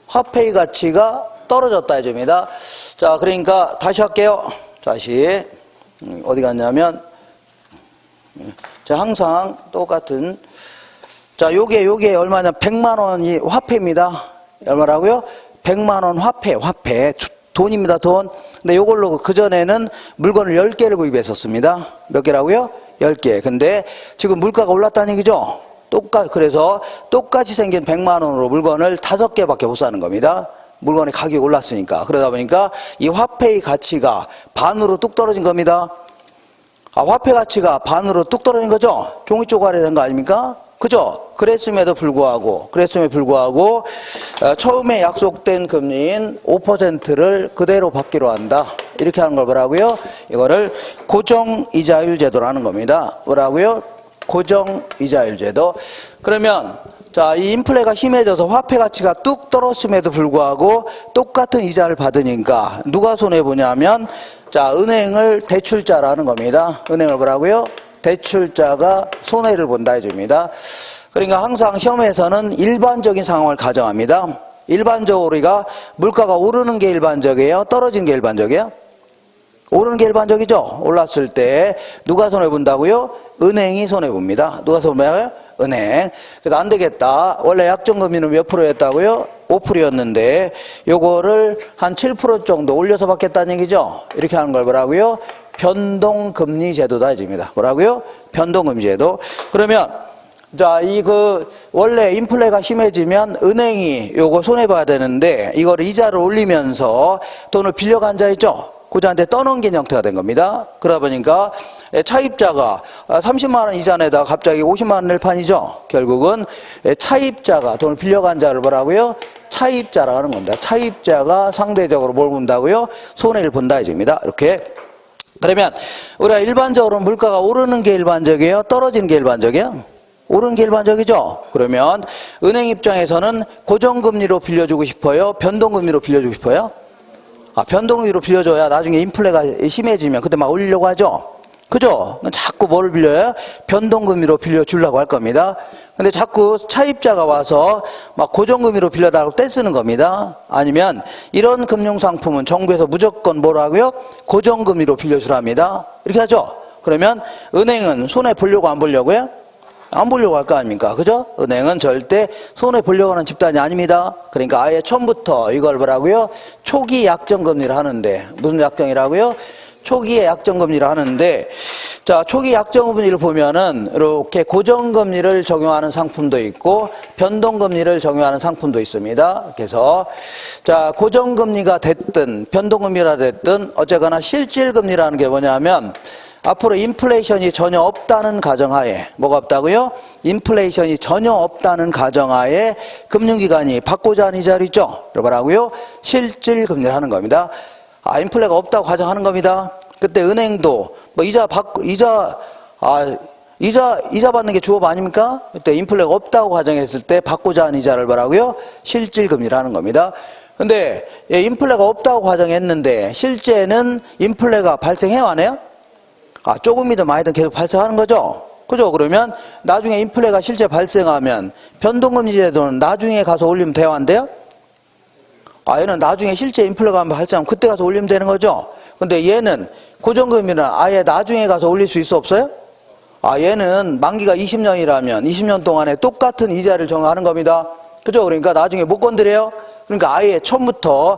화폐의 가치가 떨어졌다 해줍니다. 자, 그러니까 다시 할게요. 다시 어디 갔냐면 자, 항상 똑같은 자, 요게 얼마냐? 100만 원이 화폐입니다. 얼마라고요? 100만 원 화폐. 돈입니다, 돈. 근데 요걸로 그전에는 물건을 10개를 구입했었습니다. 몇 개라고요? 10개. 근데 지금 물가가 올랐다는 얘기죠? 그래서 똑같이 생긴 100만 원으로 물건을 5개밖에 못 사는 겁니다. 물건의 가격이 올랐으니까. 그러다 보니까 이 화폐의 가치가 반으로 뚝 떨어진 겁니다. 화폐 가치가 반으로 뚝 떨어진 거죠? 종이 쪼가리 된 거 아닙니까? 그죠? 그랬음에도 불구하고 처음에 약속된 금리인 5%를 그대로 받기로 한다. 이렇게 하는 걸 뭐라고요? 이거를 고정이자율 제도라는 겁니다. 뭐라고요? 고정이자율 제도. 그러면 자, 이 인플레가 심해져서 화폐 가치가 뚝 떨어졌음에도 불구하고 똑같은 이자를 받으니까 누가 손해보냐면 자, 은행을 대출자라는 겁니다. 은행을 뭐라고요? 대출자가 손해를 본다 해줍니다. 그러니까 항상 시험에서는 일반적인 상황을 가정합니다. 일반적으로 우리가 물가가 오르는 게 일반적이에요? 떨어지는 게 일반적이에요? 오르는 게 일반적이죠? 올랐을 때 누가 손해본다고요? 은행이 손해봅니다. 누가 손해봐요? 은행. 그래서 안 되겠다. 원래 약정금리는 몇 프로였다고요? 5%였는데 요거를 한 7% 정도 올려서 받겠다는 얘기죠? 이렇게 하는 걸 뭐라고요? 변동금리 제도다 해집니다. 뭐라고요? 변동금리 제도. 그러면 자, 원래 인플레가 심해지면 은행이 요거 손해봐야 되는데 이거를 이자를 올리면서 돈을 빌려간 자 있죠? 고자한테 떠넘긴 형태가 된 겁니다. 그러다 보니까 차입자가 30만 원 이자 내다가 갑자기 50만 원 낼 판이죠. 결국은 차입자가 돈을 빌려간 자를 뭐라고요? 차입자라고 하는 겁니다. 차입자가 상대적으로 뭘 본다고요? 손해를 본다 해줍니다. 이렇게. 그러면 우리가 일반적으로 물가가 오르는 게 일반적이에요? 떨어지는 게 일반적이에요? 오르는 게 일반적이죠? 그러면 은행 입장에서는 고정금리로 빌려주고 싶어요? 변동금리로 빌려주고 싶어요? 변동금리로 빌려줘야 나중에 인플레가 심해지면 그때 막 올리려고 하죠? 그죠? 자꾸 뭘 빌려요? 변동금리로 빌려주려고 할 겁니다. 근데 자꾸 차입자가 와서 막 고정금리로 빌려달라고 떼쓰는 겁니다. 아니면 이런 금융상품은 정부에서 무조건 뭐라고요? 고정금리로 빌려주랍니다. 이렇게 하죠? 그러면 은행은 손해 보려고 안 보려고요? 안 보려고 할 거 아닙니까? 그죠? 은행은 절대 손해 보려고 하는 집단이 아닙니다. 그러니까 아예 처음부터 이걸 뭐라고요? 초기 약정금리를 하는데 무슨 약정이라고요? 초기에 약정금리를 하는데 자, 초기 약정금리를 보면은 이렇게 고정금리를 적용하는 상품도 있고 변동금리를 적용하는 상품도 있습니다. 그래서 자, 고정금리가 됐든 변동금리가 됐든 어쨌거나 실질금리라는 게 뭐냐면 앞으로 인플레이션이 전혀 없다는 가정하에 뭐가 없다고요? 인플레이션이 전혀 없다는 가정하에 금융기관이 받고자 하는 이자를 있죠? 뭐라고요? 실질금리를 하는 겁니다. 인플레가 없다고 가정하는 겁니다. 그때 은행도 뭐 이자 받는 게 주업 아닙니까? 그때 인플레가 없다고 가정했을 때 받고자 하는 이자를 뭐라고요? 실질금리라는 겁니다. 근데 인플레가 없다고 가정했는데 실제는 인플레가 발생해요, 안 해요? 조금이든 많이든 계속 발생하는 거죠. 그죠? 그러면 나중에 인플레가 실제 발생하면 변동금리 제도는 나중에 가서 올리면 돼요, 안 돼요? 얘는 나중에 실제 인플레가 발생하면 그때 가서 올리면 되는 거죠. 근데 얘는 고정금리는 아예 나중에 가서 올릴 수 있어, 없어요? 얘는 만기가 20년이라면 20년 동안에 똑같은 이자를 정하는 겁니다. 그죠? 그러니까 나중에 못 건드려요. 그러니까 아예 처음부터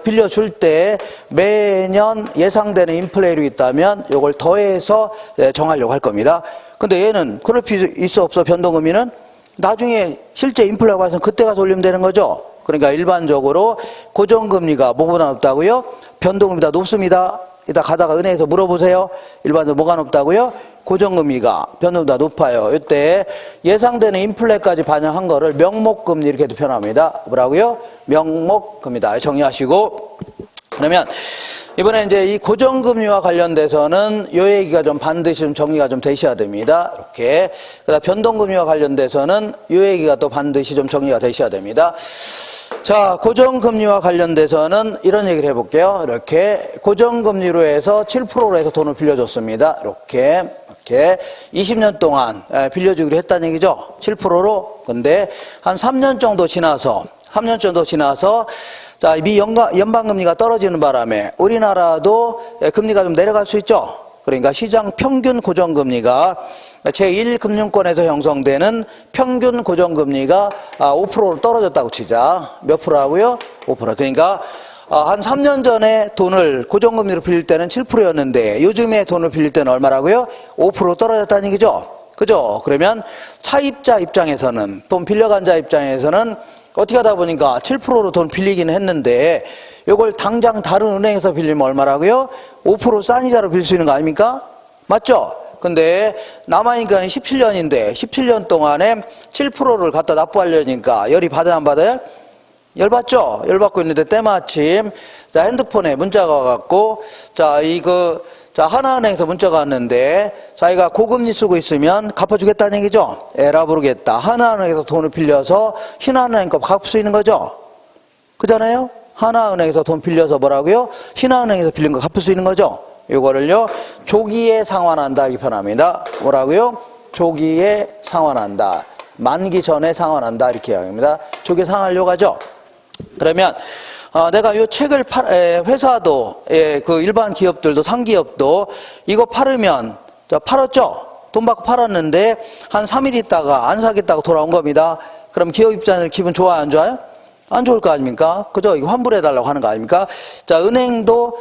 빌려줄 때 매년 예상되는 인플레율이 있다면 이걸 더해서 정하려고 할 겁니다. 근데 얘는 그럴 필요 있어, 없어? 변동금리는 나중에 실제 인플레가 발생 그때 가서 올리면 되는 거죠. 그러니까 일반적으로 고정금리가 뭐보다 높다고요? 변동금리보다 높습니다. 이따 가다가 은행에서 물어보세요. 일반적으로 뭐가 높다고요? 고정금리가 변동보다 높아요. 이때 예상되는 인플레까지 반영한 거를 명목금리 이렇게도 표현합니다. 뭐라고요? 명목금리다. 정리하시고. 그러면 이번에 이제 이 고정금리와 관련돼서는 요 얘기가 좀 반드시 좀 정리가 좀 되셔야 됩니다. 이렇게. 그다음 변동금리와 관련돼서는 요 얘기가 또 반드시 좀 정리가 되셔야 됩니다. 자, 고정금리와 관련돼서는 이런 얘기를 해볼게요. 이렇게 고정금리로 해서 7%로 해서 돈을 빌려줬습니다. 이렇게 20년 동안 빌려주기로 했다는 얘기죠. 7%로. 근데 한 3년 정도 지나서 자, 미 연방금리가 떨어지는 바람에 우리나라도 금리가 좀 내려갈 수 있죠. 그러니까 시장 평균 고정금리가 제1금융권에서 형성되는 평균 고정금리가 5%로 떨어졌다고 치자. 몇 프로라고요? 5%. 그러니까 한 3년 전에 돈을 고정금리로 빌릴 때는 7%였는데 요즘에 돈을 빌릴 때는 얼마라고요? 5% 떨어졌다는 얘기죠. 그죠? 그러면 차입자 입장에서는, 돈 빌려간 자 입장에서는 어떻게 하다 보니까 7%로 돈 빌리긴 했는데 이걸 당장 다른 은행에서 빌리면 얼마라고요? 5% 싼 이자로 빌릴 수 있는 거 아닙니까? 맞죠? 근데 남아있으니까 17년인데 17년 동안에 7%를 갖다 납부하려니까 열이 받아요, 안 받아요? 열 받죠? 열 받고 있는데 때마침 자, 핸드폰에 문자가 와갖고 자, 하나은행에서 문자가 왔는데 자기가 고금리 쓰고 있으면 갚아주겠다는 얘기죠. 에라 부르겠다. 하나은행에서 돈을 빌려서 신한은행 거 갚을 수 있는 거죠. 그잖아요. 하나은행에서 돈 빌려서 뭐라고요? 신한은행에서 빌린 거 갚을 수 있는 거죠. 이거를요 조기에 상환한다 이렇게 표현합니다. 뭐라고요? 조기에 상환한다. 만기 전에 상환한다 이렇게 이야기합니다. 조기에 상환하려고 하죠. 그러면 내가 이 책을 회사도 그 일반 기업들도 상기업도 이거 팔으면 팔았죠. 돈 받고 팔았는데 한 3일 있다가 안 사겠다고 돌아온 겁니다. 그럼 기업 입장에서 기분 좋아요, 안 좋아요? 안 좋을 거 아닙니까? 그죠? 이거 환불해달라고 하는 거 아닙니까? 자, 은행도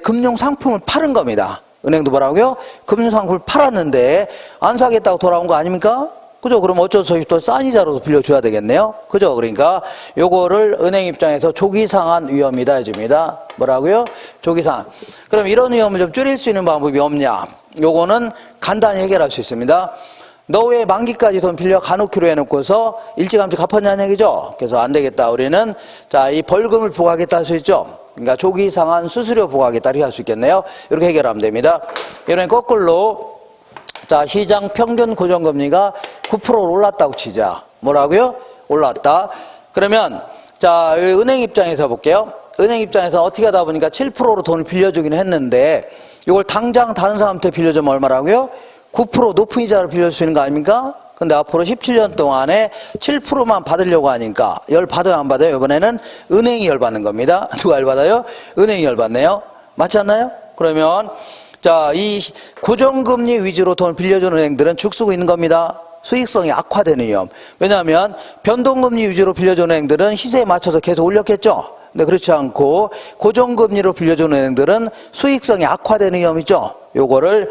금융상품을 팔은 겁니다. 은행도 뭐라고요? 금융상품을 팔았는데 안 사겠다고 돌아온 거 아닙니까? 그죠? 그럼 어쩔 수 없이 또 싼 이자로도 빌려줘야 되겠네요. 그죠? 그러니까 요거를 은행 입장에서 조기상환 위험이다 해줍니다. 뭐라고요? 조기상환. 그럼 이런 위험을 좀 줄일 수 있는 방법이 없냐? 요거는 간단히 해결할 수 있습니다. 너 왜 만기까지 돈 빌려 가놓기로 해놓고서 일찌감치 갚았냐는 얘기죠. 그래서 안 되겠다. 우리는 자, 이 벌금을 부과하겠다 할 수 있죠. 그러니까 조기 상환 수수료 부과하겠다 이렇게 할 수 있겠네요. 이렇게 해결하면 됩니다. 이번엔 거꾸로 자, 시장 평균 고정금리가 9%로 올랐다고 치자. 뭐라고요? 올랐다. 그러면 자, 은행 입장에서 볼게요. 은행 입장에서 어떻게 하다 보니까 7%로 돈을 빌려주긴 했는데 이걸 당장 다른 사람한테 빌려주면 얼마라고요? 9% 높은 이자를 빌려줄 수 있는 거 아닙니까? 근데 앞으로 17년 동안에 7%만 받으려고 하니까 열 받아요, 안 받아요? 이번에는 은행이 열 받는 겁니다. 누가 열 받아요? 은행이 열 받네요. 맞지 않나요? 그러면 자, 이 고정금리 위주로 돈 빌려주는 은행들은 죽쓰고 있는 겁니다. 수익성이 악화되는 위험. 왜냐하면 변동금리 위주로 빌려주는 은행들은 시세에 맞춰서 계속 올렸겠죠. 근데 그렇지 않고 고정금리로 빌려주는 은행들은 수익성이 악화되는 위험이죠. 요거를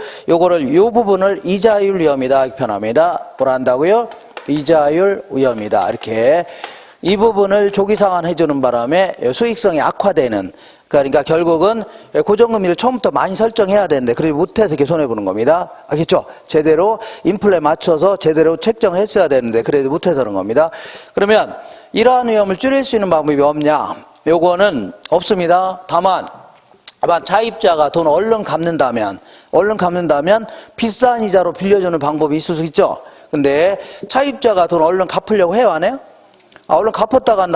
요 부분을 이자율 위험이다 이렇게 표현합니다. 뭐라 한다고요? 이자율 위험이다. 이렇게 이 부분을 조기 상환해 주는 바람에 수익성이 악화되는, 그러니까 결국은 고정금리를 처음부터 많이 설정해야 되는데 그러지 못해서 이렇게 손해보는 겁니다. 알겠죠? 제대로 인플레 맞춰서 제대로 책정을 했어야 되는데 그러지 못해서 그런 겁니다. 그러면 이러한 위험을 줄일 수 있는 방법이 없냐? 요거는 없습니다. 다만 차입자가 돈 얼른 갚는다면 비싼 이자로 빌려주는 방법이 있을 수 있죠. 근데 차입자가 돈 얼른 갚으려고 해요, 안 해요? 얼른 갚았다가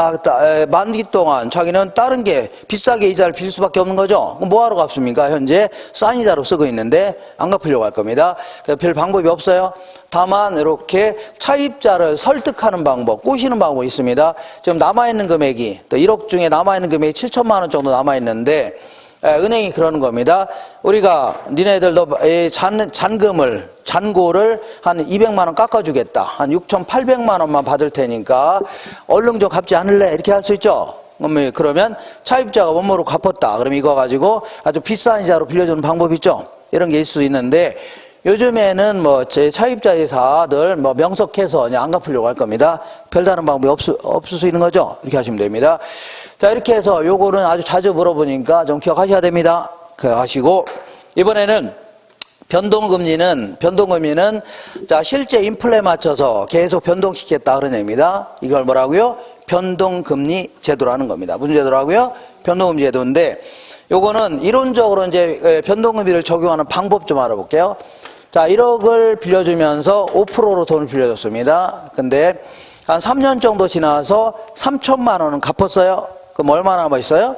만기 동안 자기는 다른 게 비싸게 이자를 빌릴 수밖에 없는 거죠. 그럼 뭐하러 갚습니까? 현재 싼 이자로 쓰고 있는데 안 갚으려고 할 겁니다. 별 방법이 없어요. 다만 이렇게 차입자를 설득하는 방법, 꼬시는 방법이 있습니다. 지금 남아있는 금액이, 또 1억 중에 남아있는 금액이 7천만 원 정도 남아있는데 은행이 그러는 겁니다. 우리가 니네들도 잔고를 한 200만 원 깎아주겠다. 한 6,800만 원만 받을 테니까 얼른 좀 갚지 않을래? 이렇게 할 수 있죠. 그러면 차입자가 원모로 갚았다. 그럼 이거 가지고 아주 비싼 이자로 빌려주는 방법이 있죠. 이런 게 있을 수 있는데 요즘에는 제 차입자 회사들 명석해서 그냥 안 갚으려고 할 겁니다. 별다른 방법이 없을 수 있는 거죠. 이렇게 하시면 됩니다. 자, 이렇게 해서 요거는 아주 자주 물어보니까 좀 기억하셔야 됩니다. 기억하시고 이번에는 변동금리는 자, 실제 인플레에 맞춰서 계속 변동시켰다 그런 얘기입니다. 이걸 뭐라고요? 변동금리 제도라는 겁니다. 무슨 제도라고요? 변동금리 제도인데 요거는 이론적으로 이제 변동금리를 적용하는 방법 좀 알아볼게요. 자, 1억을 빌려주면서 5%로 돈을 빌려줬습니다. 근데 한 3년 정도 지나서 3천만 원은 갚았어요. 그럼 얼마 남아있어요?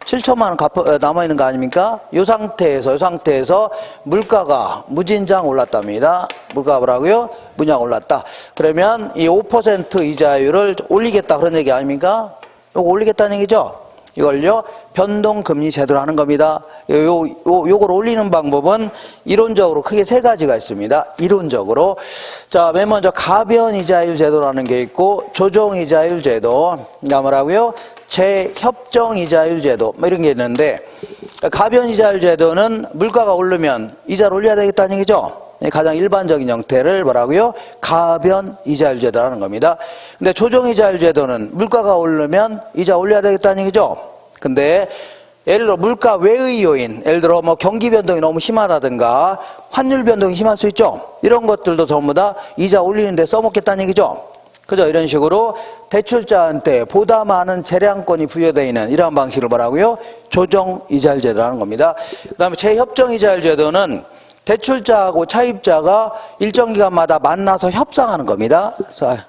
7천만 원 남아있는 거 아닙니까? 이 상태에서 물가가 무진장 올랐답니다. 물가가 뭐라고요? 무진장 올랐다. 그러면 이 5% 이자율을 올리겠다 그런 얘기 아닙니까? 이거 올리겠다는 얘기죠? 이걸요, 변동금리 제도로 하는 겁니다. 요걸 올리는 방법은 이론적으로 크게 세 가지가 있습니다. 이론적으로. 자, 맨 먼저 가변이자율 제도라는 게 있고, 조정이자율 제도, 뭐라고요? 재협정이자율 제도, 이런 게 있는데, 가변이자율 제도는 물가가 오르면 이자를 올려야 되겠다는 얘기죠. 가장 일반적인 형태를 뭐라고요? 가변이자율 제도라는 겁니다. 근데 조정이자율 제도는 물가가 오르면 이자 올려야 되겠다는 얘기죠. 근데 예를 들어 물가 외의 요인, 예를 들어 경기 변동이 너무 심하다든가 환율 변동이 심할 수 있죠. 이런 것들도 전부 다 이자 올리는 데 써먹겠다는 얘기죠. 그죠? 이런 식으로 대출자한테 보다 많은 재량권이 부여되어 있는 이러한 방식을 뭐라고요? 조정이자율 제도라는 겁니다. 그 다음에 재협정이자율 제도는 대출자하고 차입자가 일정 기간마다 만나서 협상하는 겁니다.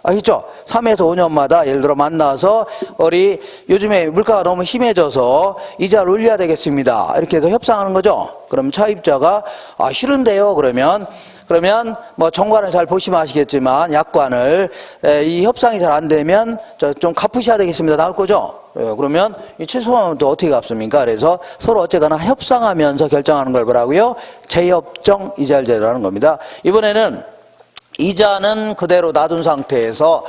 아시죠? 3에서 5년마다 예를 들어 만나서 우리 요즘에 물가가 너무 심해져서 이자를 올려야 되겠습니다. 이렇게 해서 협상하는 거죠. 그럼 차입자가 싫은데요. 그러면 정관을 잘 보시면 아시겠지만 약관을 이 협상이 잘 안 되면 좀 갚으셔야 되겠습니다. 나올 거죠. 그러면 이 7천만 원 또 어떻게 갚습니까? 그래서 서로 어쨌거나 협상하면서 결정하는 걸 뭐라고요? 재협정 이자율 제도라는 겁니다. 이번에는 이자는 그대로 놔둔 상태에서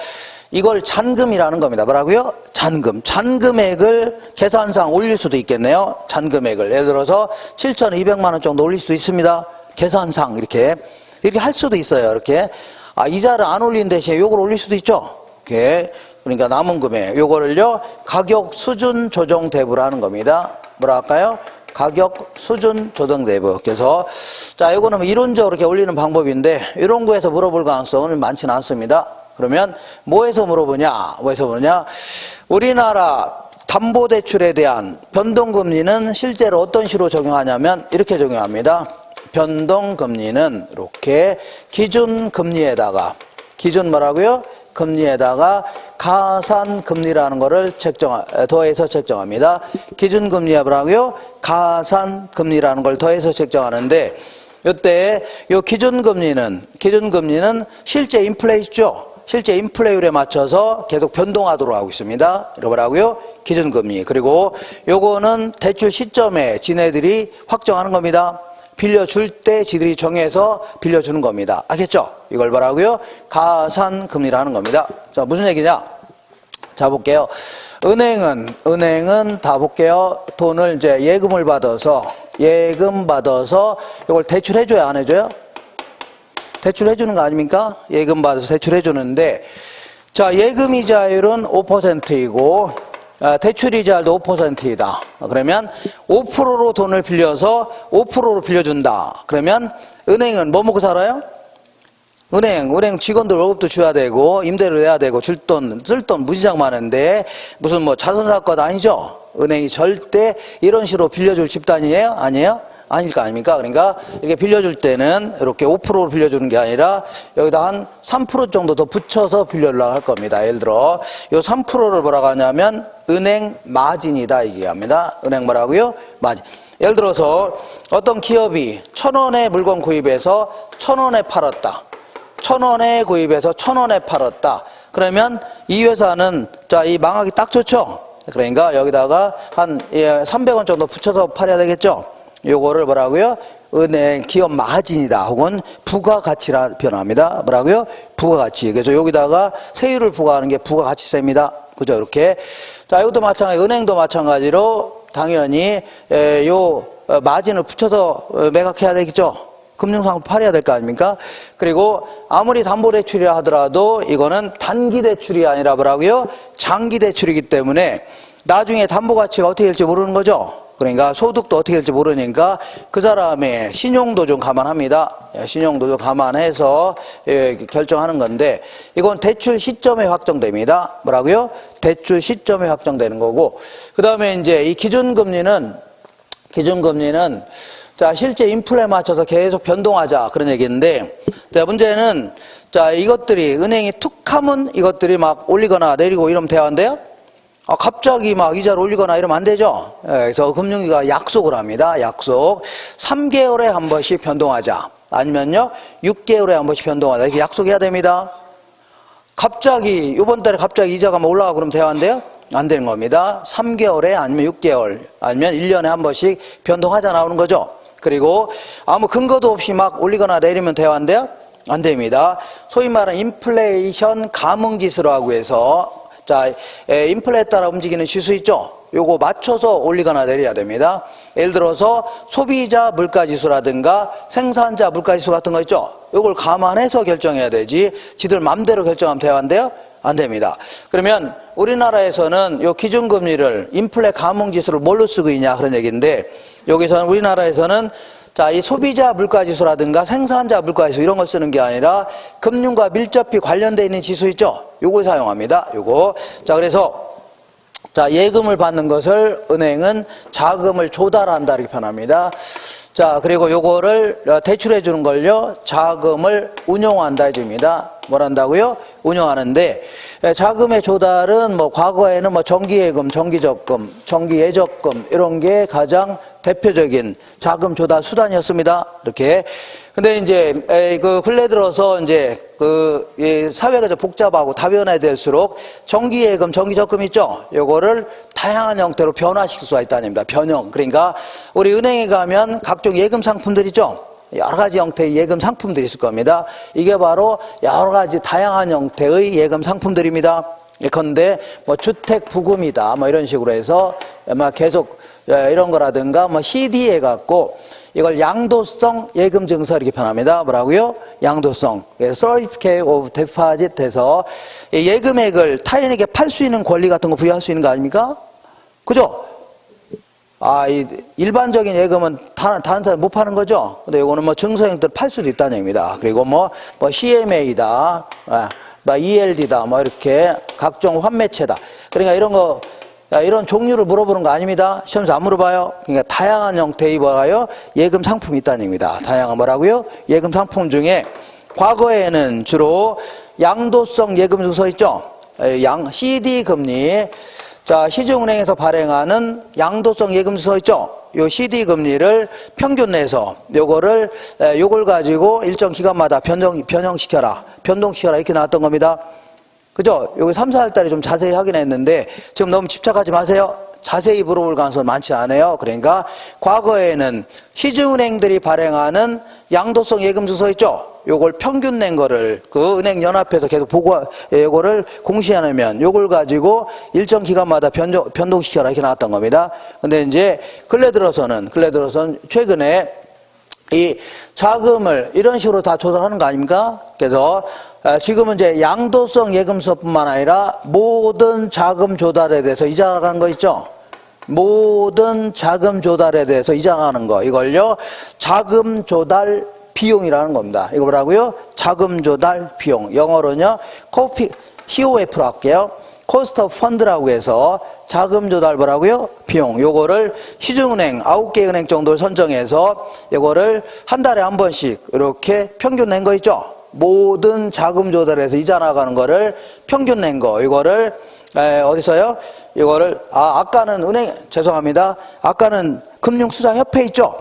이걸 잔금이라는 겁니다. 뭐라고요? 잔금. 잔금액을 계산상 올릴 수도 있겠네요. 잔금액을. 예를 들어서 7,200만 원 정도 올릴 수도 있습니다. 계산상 이렇게 할 수도 있어요. 이렇게. 이자를 안 올린 대신에 요걸 올릴 수도 있죠. 이렇게. 그러니까 남은 금액 요거를요 가격 수준 조정 대부라는 겁니다. 뭐라 할까요? 가격 수준 조정 대부. 그래서 자, 요거는 이론적으로 이렇게 올리는 방법인데 이런 거에서 물어볼 가능성은 많지는 않습니다. 그러면 뭐에서 물어보냐? 우리나라 담보대출에 대한 변동금리는 실제로 어떤 식으로 적용하냐면 이렇게 적용합니다. 변동금리는 이렇게 기준금리에다가 금리에다가 가산금리라는 거를 더해서 책정합니다. 기준금리에 뭐라고요? 가산금리라는 걸 더해서 책정하는데 이때 요 기준금리는 실제 인플레이죠. 실제 인플레율에 맞춰서 계속 변동하도록 하고 있습니다. 뭐라고요? 기준금리. 그리고 요거는 대출 시점에 지네들이 확정하는 겁니다. 빌려줄 때 지들이 정해서 빌려주는 겁니다. 알겠죠? 이걸 뭐라고요? 가산금리라는 겁니다. 자, 무슨 얘기냐? 자, 볼게요. 은행은 다 볼게요. 돈을 이제 예금 받아서 이걸 대출해줘야 안 해줘요? 대출해주는 거 아닙니까? 예금 받아서 대출해주는데, 자, 예금 이자율은 5%이고, 대출이자율도 5%이다. 그러면 5%로 돈을 빌려서 5%로 빌려준다. 그러면 은행은 뭐 먹고 살아요? 은행 직원들 월급도 줘야 되고, 임대료 내야 되고, 쓸 돈 무지장 많은데, 무슨 뭐 자선사건 아니죠? 은행이 절대 이런 식으로 빌려줄 집단이에요? 아니에요? 아닐 거 아닙니까? 그러니까 이렇게 빌려줄 때는 이렇게 5%로 빌려주는 게 아니라 여기다 한 3% 정도 더 붙여서 빌려주려고 할 겁니다. 예를 들어, 요 3%를 뭐라고 하냐면 은행 마진이다 얘기합니다. 은행 뭐라고요? 마진. 예를 들어서 어떤 기업이 1,000원에 물건 구입해서 1,000원에 팔았다. 1,000원에 구입해서 1,000원에 팔았다. 그러면 이 회사는 자, 이 망하기 딱 좋죠? 그러니까 여기다가 한 300원 정도 붙여서 팔아야 되겠죠? 요거를 뭐라고요? 은행 기업 마진이다 혹은 부가가치라 표현합니다. 뭐라고요? 부가가치. 그래서 여기다가 세율을 부과하는 게 부가가치세입니다. 그죠? 이렇게. 자, 이것도 마찬가지, 은행도 마찬가지로 당연히 요 마진을 붙여서 매각해야 되겠죠? 금융상품 팔아야 될 거 아닙니까? 그리고 아무리 담보대출이라 하더라도 이거는 단기대출이 아니라 뭐라고요? 장기대출이기 때문에 나중에 담보가치가 어떻게 될지 모르는 거죠? 그러니까 소득도 어떻게 될지 모르니까 그 사람의 신용도 좀 감안합니다. 신용도 좀 감안해서 결정하는 건데 이건 대출 시점에 확정됩니다. 뭐라고요? 대출 시점에 확정되는 거고 그 다음에 이제 이 기준금리는 자 실제 인플레에 맞춰서 계속 변동하자 그런 얘기인데 자 문제는 자 이것들이 은행이 툭 하면 이것들이 막 올리거나 내리고 이러면 돼야한대요. 갑자기 막 이자를 올리거나 이러면 안 되죠. 그래서 금융위가 약속을 합니다. 약속. 3개월에 한 번씩 변동하자. 아니면요, 6개월에 한 번씩 변동하자. 이렇게 약속해야 됩니다. 갑자기, 이번 달에 갑자기 이자가 뭐 올라가고 그러면 돼야 한대요? 안 되는 겁니다. 3개월에 아니면 6개월, 아니면 1년에 한 번씩 변동하자 나오는 거죠. 그리고 아무 근거도 없이 막 올리거나 내리면 돼야 한대요? 안 됩니다. 소위 말하는 인플레이션 감응지수라고 해서 자, 인플레에 따라 움직이는 지수 있죠? 요거 맞춰서 올리거나 내려야 됩니다. 예를 들어서 소비자 물가지수라든가 생산자 물가지수 같은 거 있죠? 요걸 감안해서 결정해야 되지 지들 맘대로 결정하면 돼야 한대요? 안 됩니다. 그러면 우리나라에서는 요 기준금리를 인플레 감응지수를 뭘로 쓰고 있냐 그런 얘기인데 여기서는 우리나라에서는 자, 이 소비자 물가지수라든가 생산자 물가지수 이런 걸 쓰는 게 아니라 금융과 밀접히 관련되어 있는 지수 있죠? 요걸 사용합니다. 요거. 자, 그래서 자, 예금을 받는 것을 은행은 자금을 조달한다 이렇게 표현합니다. 자, 그리고 요거를 대출해 주는 걸요. 자금을 운용한다 해줍니다. 뭘 한다고요? 운용하는데 자금의 조달은 뭐 과거에는 뭐 정기예금, 정기적금, 정기예적금 이런 게 가장 대표적인 자금 조달 수단이었습니다. 이렇게. 근데 이제 그 근래 들어서 이제 그 사회가 좀 복잡하고 다변화될수록 정기예금, 정기적금 있죠. 요거를 다양한 형태로 변화시킬 수가 있다는 겁니다. 변형. 그러니까 우리 은행에 가면 각종 예금 상품들 있죠. 여러 가지 형태의 예금 상품들이 있을 겁니다. 이게 바로 여러 가지 다양한 형태의 예금 상품들입니다. 예컨대 뭐 주택 부금이다 뭐 이런 식으로 해서 막 계속 이런 거라든가 뭐 CD 해갖고 이걸 양도성 예금 증서 이렇게 표현합니다. 뭐라고요? 양도성. Certificate of Deposit 해서 예금액을 타인에게 팔 수 있는 권리 같은 거 부여할 수 있는 거 아닙니까? 그죠? 이 일반적인 예금은 다른 사람 못 파는 거죠? 근데 이거는 뭐 증서 형태로 팔 수도 있다는 얘기입니다. 그리고 뭐 CMA다, 뭐 ELD다, 뭐 이렇게 각종 환매체다. 그러니까 이런 거, 이런 종류를 물어보는 거 아닙니다. 시험에서 안 물어봐요. 그러니까 다양한 형태의 뭐가요? 예금 상품이 있다는 얘기입니다. 다양한 뭐라고요? 예금 상품 중에 과거에는 주로 양도성 예금 증서 있죠? CD 금리. 자, 시중은행에서 발행하는 양도성 예금 증서 있죠? 요 CD 금리를 평균 내서 요걸 가지고 일정 기간마다 변동시켜라 이렇게 나왔던 겁니다. 그죠? 여기 3, 4월 달에 좀 자세히 확인했는데 지금 너무 집착하지 마세요. 자세히 물어볼 가능성은 많지 않아요. 그러니까 과거에는 시중은행들이 발행하는 양도성 예금 증서 있죠? 요걸 평균 낸 거를 그 은행 연합회에서 계속 요거를 공시하면 요걸 가지고 일정 기간마다 변동시켜라 이렇게 나왔던 겁니다. 근데 이제 근래 들어서는 최근에 이 자금을 이런 식으로 다 조달하는 거 아닙니까? 그래서 지금은 이제 양도성 예금서뿐만 아니라 모든 자금 조달에 대해서 이자가 가는 거 있죠? 모든 자금 조달에 대해서 이자가 가는 거 이걸요 자금 조달 비용이라는 겁니다. 이거 뭐라고요? 자금 조달 비용. 영어로는요, COF로 할게요. Cost of Fund라고 해서 자금 조달 뭐라고요? 비용. 요거를 시중은행 9개 은행 정도를 선정해서 요거를 한 달에 한 번씩 이렇게 평균 낸 거 있죠? 모든 자금 조달에서 이자 나가는 거를 평균 낸 거. 이거를 어디서요? 이거를 아까는 죄송합니다. 아까는 금융투자협회 있죠?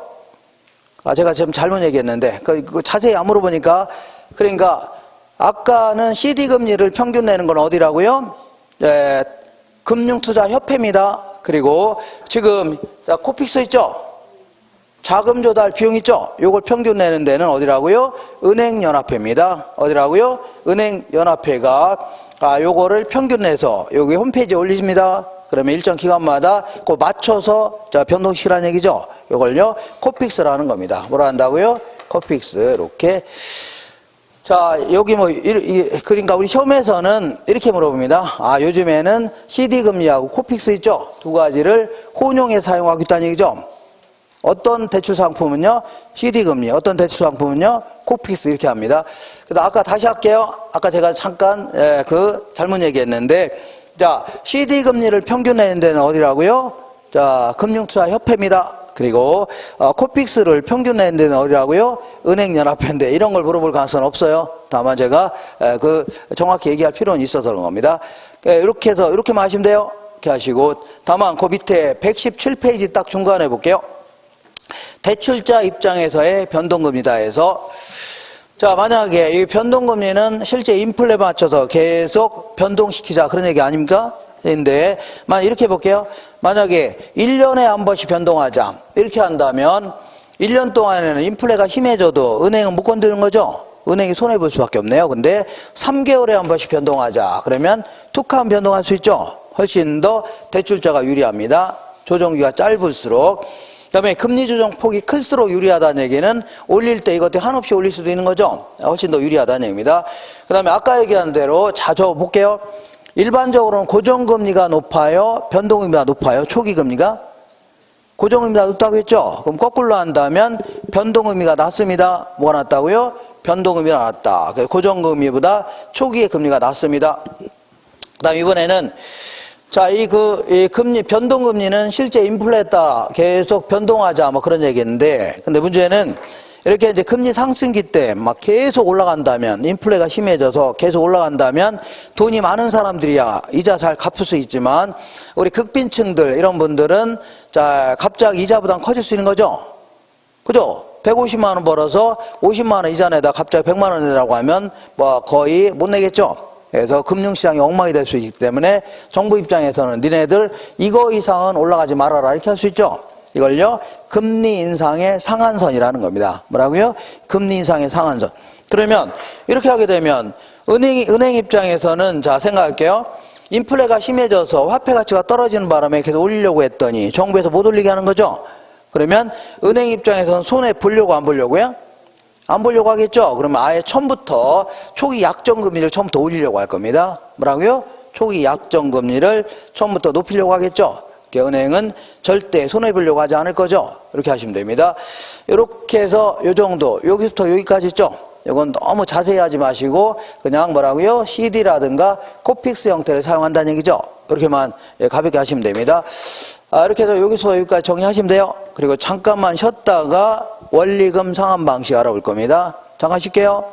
제가 지금 잘못 얘기했는데 그 자세히 안 물어보니까 그러니까 아까는 CD 금리를 평균 내는 건 어디라고요? 금융투자협회입니다. 그리고 지금 코픽스 있죠? 자금 조달 비용 있죠? 요걸 평균 내는 데는 어디라고요? 은행연합회입니다. 어디라고요? 은행연합회가 요거를 평균 내서 여기 홈페이지에 올리십니다. 그러면 일정 기간마다 그 맞춰서 변동시키라는 얘기죠. 요걸요 코픽스라는 겁니다. 뭐라 한다고요? 코픽스. 이렇게. 자, 여기 그러니까 우리 시험에서는 이렇게 물어봅니다. 요즘에는 CD 금리하고 코픽스 있죠? 두 가지를 혼용해 사용하고 있다는 얘기죠. 어떤 대출 상품은요? CD 금리. 어떤 대출 상품은요? 코픽스. 이렇게 합니다. 그래서 아까 다시 할게요. 아까 제가 잠깐 잘못 얘기했는데, 자, CD 금리를 평균 내는 데는 어디라고요? 자, 금융투자협회입니다. 그리고 코픽스를 평균 내는 데는 어디라고요? 은행연합회인데 이런 걸 물어볼 가능성은 없어요. 다만 제가 정확히 얘기할 필요는 있어서 그런 겁니다. 이렇게 해서 이렇게만 하시면 돼요. 이렇게 하시고 다만 그 밑에 117페이지 딱 중간에 볼게요. 대출자 입장에서의 변동금리다 해서 자, 만약에 이 변동금리는 실제 인플레에 맞춰서 계속 변동시키자 그런 얘기 아닙니까? 인데 이렇게 볼게요. 만약에 1년에 한 번씩 변동하자 이렇게 한다면 1년 동안에는 인플레가 심해져도 은행은 못 건드는 거죠. 은행이 손해볼 수밖에 없네요. 근데 3개월에 한 번씩 변동하자 그러면 툭 하면 변동할 수 있죠. 훨씬 더 대출자가 유리합니다. 조정기가 짧을수록. 그 다음에 금리 조정 폭이 클수록 유리하다는 얘기는 올릴 때 이것도 한없이 올릴 수도 있는 거죠. 훨씬 더 유리하다는 얘기입니다. 그 다음에 아까 얘기한 대로 저 볼게요. 일반적으로는 고정금리가 높아요? 변동금리가 높아요? 초기금리가? 고정금리가 높다고 했죠? 그럼 거꾸로 한다면 변동금리가 낮습니다. 뭐가 낮다고요? 변동금리가 낮다. 고정금리보다 초기의 금리가 낮습니다. 그 다음 이번에는 자, 이 금리, 변동금리는 실제 인플레에 따라 계속 변동하자 그런 얘기인데 근데 문제는 이렇게 이제 금리 상승기 때 계속 올라간다면 인플레가 심해져서 계속 올라간다면 돈이 많은 사람들이야 이자 잘 갚을 수 있지만 우리 극빈층들 이런 분들은 자 갑자기 이자보다 커질 수 있는 거죠. 그죠? 150만 원 벌어서 50만 원 이자 내다 갑자기 100만 원 내라고 하면 거의 못 내겠죠. 그래서 금융시장이 엉망이 될 수 있기 때문에 정부 입장에서는 니네들 이거 이상은 올라가지 말아라 이렇게 할 수 있죠. 이걸요 금리 인상의 상한선이라는 겁니다. 뭐라고요? 금리 인상의 상한선. 그러면 이렇게 하게 되면 은행 입장에서는 자 생각할게요. 인플레가 심해져서 화폐 가치가 떨어지는 바람에 계속 올리려고 했더니 정부에서 못 올리게 하는 거죠. 그러면 은행 입장에서는 손해 보려고 안 보려고요? 안 보려고 하겠죠. 그러면 아예 처음부터 초기 약정금리를 처음부터 올리려고 할 겁니다. 뭐라고요? 초기 약정금리를 처음부터 높이려고 하겠죠. 은행은 절대 손해보려고 하지 않을 거죠. 이렇게 하시면 됩니다. 이렇게 해서 요 정도, 여기부터 여기까지 있죠. 이건 너무 자세히 하지 마시고 그냥 뭐라고요? CD라든가 코픽스 형태를 사용한다는 얘기죠. 이렇게만 가볍게 하시면 됩니다. 이렇게 해서 여기서 여기까지 정리하시면 돼요. 그리고 잠깐만 쉬었다가 원리금 상환 방식 알아볼 겁니다. 잠깐 쉴게요.